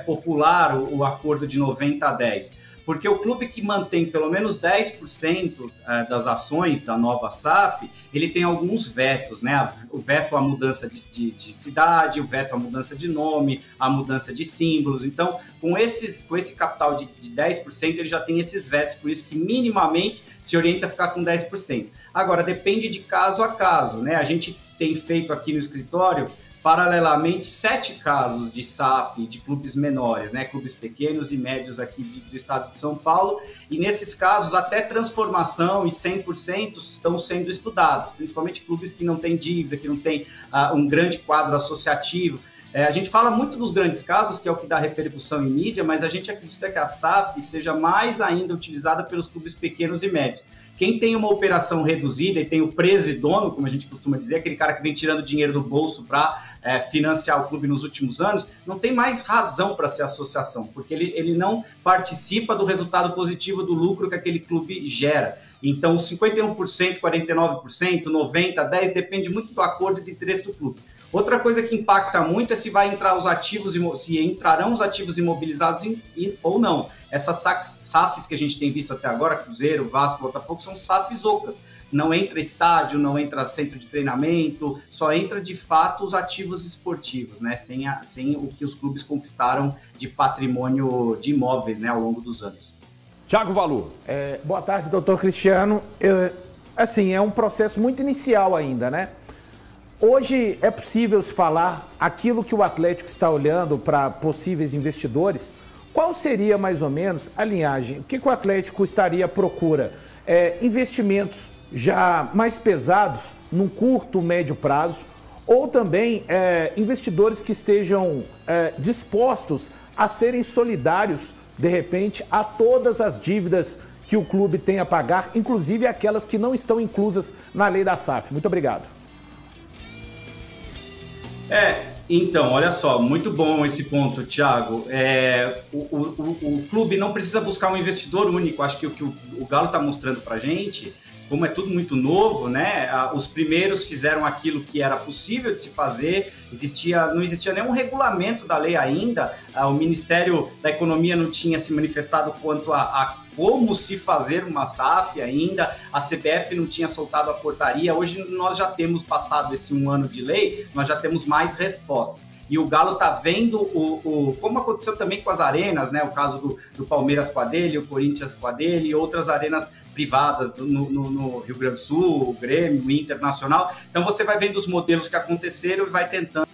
popular o acordo de 90-10? Porque o clube que mantém pelo menos 10% das ações da nova SAF, ele tem alguns vetos, né? O veto à mudança de cidade, o veto à mudança de nome, a mudança de símbolos. Então, com esse capital de 10%, ele já tem esses vetos, por isso que minimamente se orienta a ficar com 10%. Agora, depende de caso a caso, né? A gente tem feito aqui no escritório, paralelamente, 7 casos de SAF, de clubes menores, né? Clubes pequenos e médios aqui do estado de São Paulo, e nesses casos até transformação e 100% estão sendo estudados, principalmente clubes que não têm dívida, que não têm um grande quadro associativo. A gente fala muito dos grandes casos, que é o que dá repercussão em mídia, mas a gente acredita que a SAF seja mais ainda utilizada pelos clubes pequenos e médios. Quem tem uma operação reduzida e tem o presidono, como a gente costuma dizer, aquele cara que vem tirando dinheiro do bolso para financiar o clube nos últimos anos, não tem mais razão para ser associação, porque ele não participa do resultado positivo do lucro que aquele clube gera. Então, 51%, 49%, 90%, 10%, depende muito do acordo de interesse do clube. Outra coisa que impacta muito é se vai entrar os ativos, se entrarão os ativos imobilizados ou não. Essas SAFs que a gente tem visto até agora, Cruzeiro, Vasco, Botafogo, são SAFs ocas. Não entra estádio, não entra centro de treinamento, só entra de fato os ativos esportivos, né? Sem o que os clubes conquistaram de patrimônio de imóveis, né, ao longo dos anos. Thiago Valu. Boa tarde, doutor Cristiano. É um processo muito inicial ainda, né? Hoje é possível se falar aquilo que o Atlético está olhando para possíveis investidores. Qual seria mais ou menos a linhagem? O que o Atlético estaria à procura? Investimentos já mais pesados num curto, médio prazo, ou também investidores que estejam dispostos a serem solidários, de repente, a todas as dívidas que o clube tem a pagar, inclusive aquelas que não estão inclusas na lei da SAF. Muito obrigado. Então, olha só, muito bom esse ponto, Thiago. O clube não precisa buscar um investidor único. Acho que o que o Galo está mostrando para a gente, como é tudo muito novo, né? Os primeiros fizeram aquilo que era possível de se fazer, não existia nenhum regulamento da lei ainda, o Ministério da Economia não tinha se manifestado quanto a como se fazer uma SAF ainda, a CBF não tinha soltado a portaria. Hoje nós já temos passado esse 1 ano de lei, nós já temos mais respostas. E o Galo está vendo como aconteceu também com as arenas, né? O caso do Palmeiras com a dele, o Corinthians com a dele e outras arenas privadas no Rio Grande do Sul, o Grêmio, o Internacional. Então você vai vendo os modelos que aconteceram e vai tentando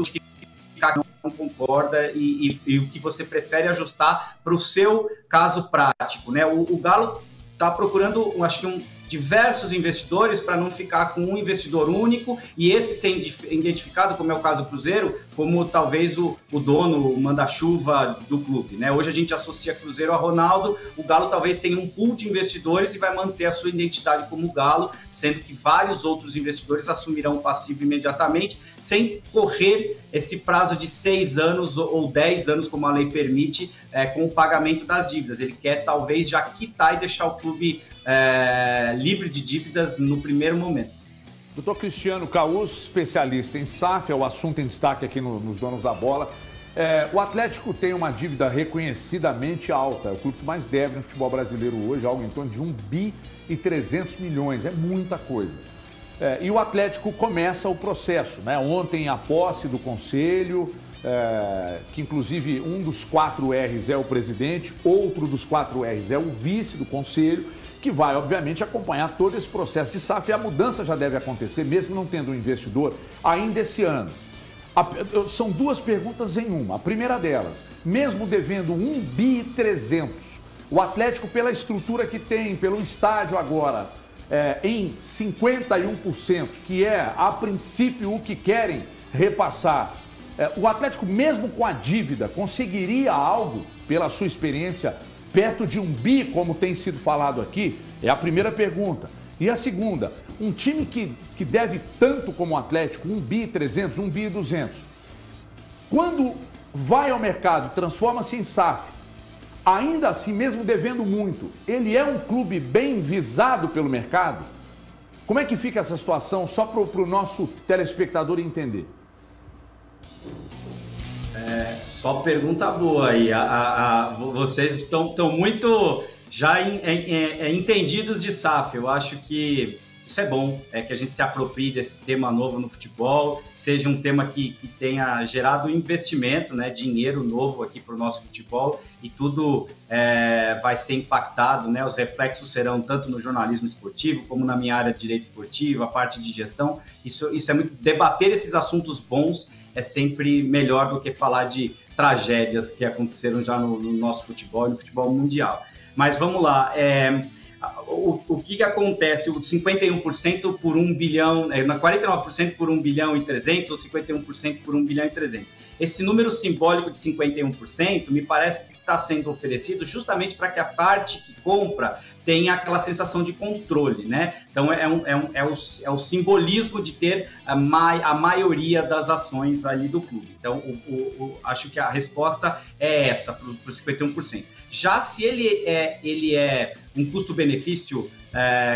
ficar que não concorda e o que você prefere ajustar para o seu caso prático, né? O Galo está procurando, acho que diversos investidores para não ficar com um investidor único e esse ser identificado, como é o caso do Cruzeiro, como talvez o dono, o manda-chuva do clube, né? Hoje a gente associa Cruzeiro a Ronaldo, o Galo talvez tenha um pool de investidores e vai manter a sua identidade como Galo, sendo que vários outros investidores assumirão o passivo imediatamente, sem correr esse prazo de 6 anos ou 10 anos, como a lei permite, com o pagamento das dívidas. Ele quer talvez já quitar e deixar o clube livre de dívidas no primeiro momento. Doutor Cristiano Caus, especialista em SAF, é o assunto em destaque aqui nos Donos da Bola. O Atlético tem uma dívida reconhecidamente alta, é o clube que mais deve no futebol brasileiro hoje, algo em torno de 1 bi e 300 milhões, é muita coisa. E o Atlético começa o processo, né? Ontem a posse do conselho, que inclusive um dos 4 R's é o presidente, outro dos 4 R's é o vice do conselho, que vai, obviamente, acompanhar todo esse processo de SAF, e a mudança já deve acontecer, mesmo não tendo um investidor, ainda esse ano. São 2 perguntas em uma. A primeira delas, mesmo devendo 1 bi e 300, o Atlético, pela estrutura que tem, pelo estádio agora, em 51%, que é, a princípio, o que querem repassar, o Atlético, mesmo com a dívida, conseguiria algo, pela sua experiência, perto de 1 bi, como tem sido falado aqui? É a primeira pergunta. E a segunda, um time que deve tanto como o Atlético, 1 bi e 300, 1 bi e 200, quando vai ao mercado, transforma-se em SAF, ainda assim, mesmo devendo muito, ele é um clube bem visado pelo mercado? Como é que fica essa situação, só para o nosso telespectador entender? Só pergunta boa aí. Vocês estão muito já entendidos de SAF. Eu acho que isso é bom, que a gente se aproprie desse tema novo no futebol, seja um tema que tenha gerado investimento, né, dinheiro novo aqui para o nosso futebol, e tudo vai ser impactado, né? Os reflexos serão tanto no jornalismo esportivo, como na minha área de direito esportivo, a parte de gestão. Isso é muito, debater esses assuntos bons é sempre melhor do que falar de tragédias que aconteceram já no nosso futebol e no futebol mundial. Mas vamos lá, o que acontece? O 51% por 1 bilhão, 49% por 1 bilhão e 300 ou 51% por 1 bilhão e 300. Esse número simbólico de 51% me parece que está sendo oferecido justamente para que a parte que compra tenha aquela sensação de controle, né? Então é o simbolismo de ter a maioria das ações ali do clube. Então acho que a resposta é essa para os 51%. Já se ele é um custo-benefício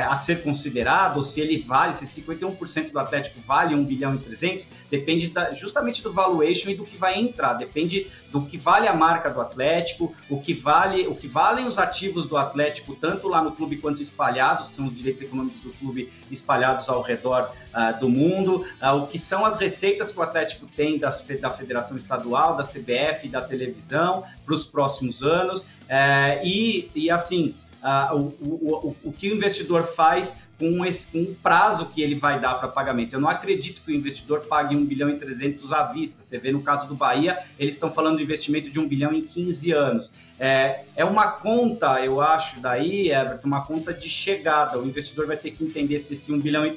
a ser considerado, ou se ele vale, se 51% do Atlético vale 1 bilhão e 300, depende justamente do valuation e do que vai entrar, depende do que vale a marca do Atlético, o que valem os ativos do Atlético, tanto lá no clube quanto espalhados, que são os direitos econômicos do clube espalhados ao redor do mundo, o que são as receitas que o Atlético tem da Federação Estadual, da CBF e da televisão para os próximos anos, e assim, o que o investidor faz com um prazo que ele vai dar para pagamento. Eu não acredito que o investidor pague 1 bilhão e 300 à vista. Você vê no caso do Bahia, eles estão falando de investimento de 1 bilhão em 15 anos. É uma conta, eu acho, daí, Everton, uma conta de chegada. O investidor vai ter que entender se esse 1 bilhão e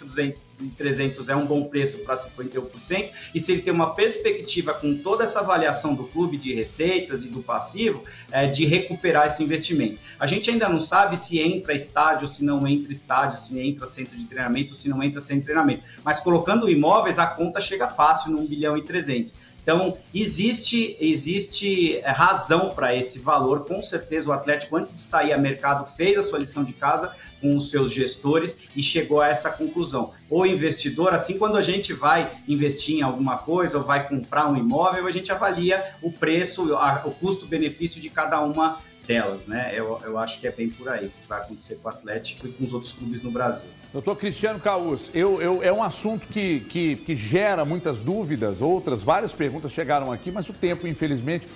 300 é um bom preço para 51%, e se ele tem uma perspectiva com toda essa avaliação do clube de receitas e do passivo, de recuperar esse investimento. A gente ainda não sabe se entra estádio, se não entra estádio, se entra centro de treinamento, se não entra centro de treinamento, mas colocando imóveis, a conta chega fácil no 1 bilhão e 300. Então, existe razão para esse valor. Com certeza, o Atlético, antes de sair a mercado, fez a sua lição de casa com os seus gestores e chegou a essa conclusão. O investidor, assim, quando a gente vai investir em alguma coisa ou vai comprar um imóvel, a gente avalia o preço, o custo-benefício de cada uma delas, né? Eu acho que é bem por aí que vai acontecer com o Atlético e com os outros clubes no Brasil. Doutor Cristiano Caus, é um assunto que gera muitas dúvidas, várias perguntas chegaram aqui, mas o tempo, infelizmente,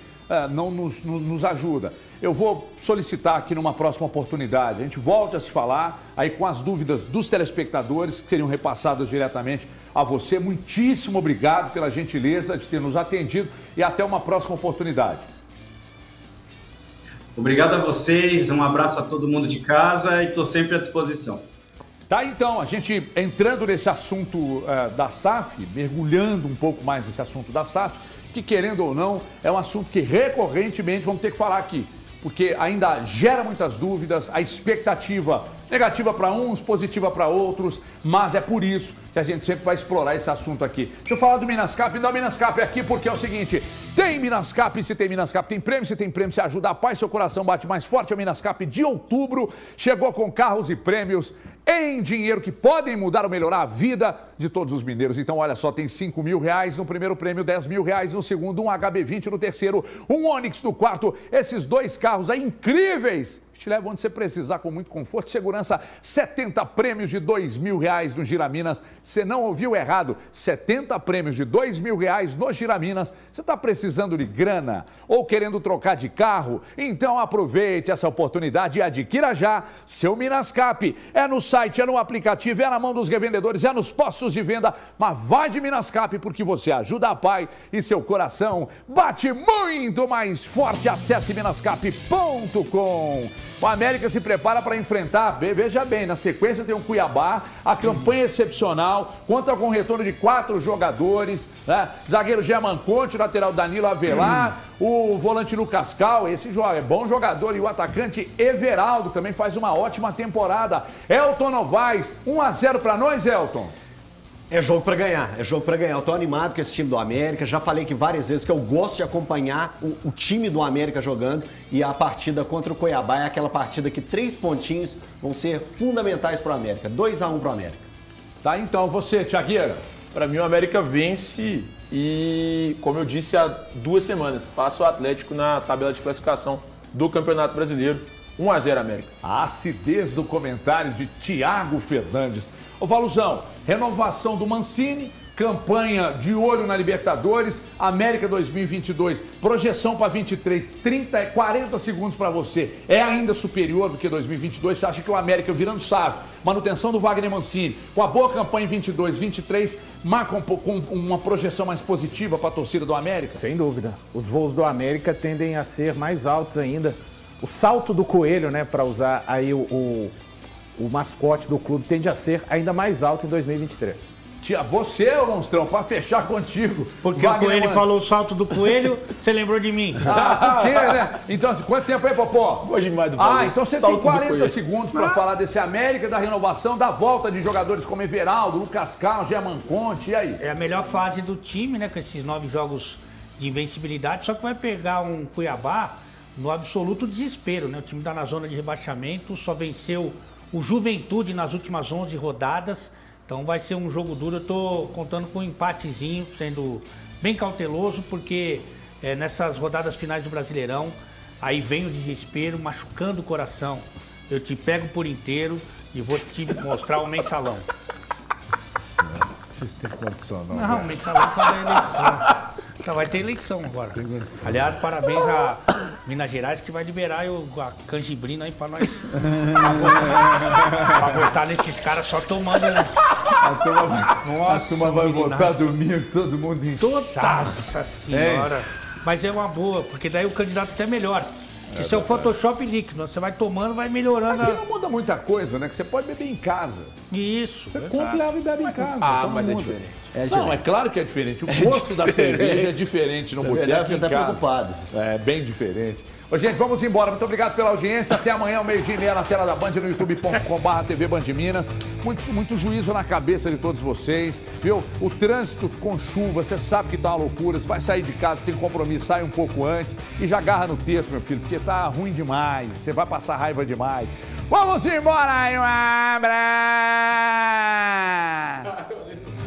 não nos ajuda. Eu vou solicitar aqui numa próxima oportunidade, a gente volta a se falar aí com as dúvidas dos telespectadores que seriam repassadas diretamente a você. Muitíssimo obrigado pela gentileza de ter nos atendido e até uma próxima oportunidade. Obrigado a vocês, um abraço a todo mundo de casa e estou sempre à disposição. Tá, então, a gente entrando nesse assunto da SAF, mergulhando um pouco mais nesse assunto da SAF, que, querendo ou não, é um assunto que recorrentemente vamos ter que falar aqui, porque ainda gera muitas dúvidas, a expectativa negativa para uns, positiva para outros, mas é por isso que a gente sempre vai explorar esse assunto aqui. Deixa eu falar do Minascap, dá o Minascap aqui, porque é o seguinte, tem Minascap, se tem Minascap, tem prêmio, se tem prêmio, se ajuda a paz, seu coração bate mais forte. É o Minascap de outubro, chegou com carros e prêmios em dinheiro que podem mudar ou melhorar a vida de todos os mineiros. Então, olha só, tem R$5.000 no primeiro prêmio, R$10.000 no segundo, um HB20 no terceiro, um Onix no quarto. Esses 2 carros aí incríveis te levam onde você precisar com muito conforto e segurança. 70 prêmios de R$2.000 no Giraminas. Você não ouviu errado, 70 prêmios de R$2.000 no Giraminas. Você está precisando de grana ou querendo trocar de carro? Então aproveite essa oportunidade e adquira já seu Minascap. É no site, é no aplicativo, é na mão dos revendedores, é nos postos de venda, mas vai de Minascap porque você ajuda a pai e seu coração bate muito mais forte. Acesse minascap.com. O América se prepara para enfrentar, veja bem, na sequência tem o Cuiabá, a campanha excepcional, conta com o retorno de 4 jogadores, né? Zagueiro German Conte, lateral Danilo Avelar, o volante Lucas Cal, esse é bom jogador, e o atacante Everaldo também faz uma ótima temporada. Elton Novaes, 1-0 para nós, Elton. É jogo pra ganhar, é jogo pra ganhar. Eu tô animado com esse time do América. Já falei que várias vezes que eu gosto de acompanhar o time do América jogando. E a partida contra o Cuiabá é aquela partida que 3 pontinhos vão ser fundamentais pro América. 2-1 pro América. Tá, então, você, Thiagueira. Pra mim, o América vence e, como eu disse há 2 semanas, passa o Atlético na tabela de classificação do Campeonato Brasileiro. 1-0 América. A acidez do comentário de Thiago Fernandes. Ô Valuzão, renovação do Mancini, campanha de olho na Libertadores, América 2022, projeção para 23, 40 segundos para você. É ainda superior do que 2022? Você acha que o América, virando chave, manutenção do Wagner Mancini, com a boa campanha em 22, 23, marca com uma projeção mais positiva para a torcida do América? Sem dúvida. Os voos do América tendem a ser mais altos ainda. O salto do coelho, né, para usar aí o mascote do clube, tende a ser ainda mais alto em 2023. Tia, você, ô monstrão, para fechar contigo. Porque o Coelho falou o salto do coelho, você lembrou de mim. Ah, por quê, né? Então, quanto tempo aí, Popó? Hoje demais do valor. Então você tem 40 segundos para falar desse América, da renovação, da volta de jogadores como Everaldo, Lucas Cal, German Conte, e aí? É a melhor fase do time, né, com esses 9 jogos de invencibilidade, só que vai pegar um Cuiabá no absoluto desespero, né? O time está na zona de rebaixamento, só venceu o Juventude nas últimas 11 rodadas, então vai ser um jogo duro. Eu tô contando com um empatezinho, sendo bem cauteloso, porque nessas rodadas finais do Brasileirão, aí vem o desespero, machucando o coração. Eu te pego por inteiro e vou te mostrar o mensalão. Não tem condição, não. Não, o mensalão para a eleição. Então vai ter eleição agora. Aliás, parabéns a Minas Gerais que vai liberar a canjibrina aí pra nós. Pra votar nesses caras só tomando. A turma vai votar domingo, todo mundo inchado. Nossa senhora. Mas é uma boa, porque daí o candidato até melhora. Isso é o Photoshop líquido. Você vai tomando, vai melhorando. Aqui não muda muita coisa, né? Que você pode beber em casa. Isso. Você compra e leva e bebe em casa. Mas é diferente. Não, é claro que é diferente. O gosto da cerveja é diferente no boteco em casa. Preocupado. É bem diferente. Ô, gente, vamos embora. Muito obrigado pela audiência. Até amanhã, ao 12h30, na tela da Band, no youtube.com/TV Band Minas. Muito juízo na cabeça de todos vocês, viu? O trânsito com chuva, você sabe que tá uma loucura. Você vai sair de casa, tem compromisso, sai um pouco antes e já agarra no texto, meu filho, porque tá ruim demais. Você vai passar raiva demais. Vamos embora aí, um abraço!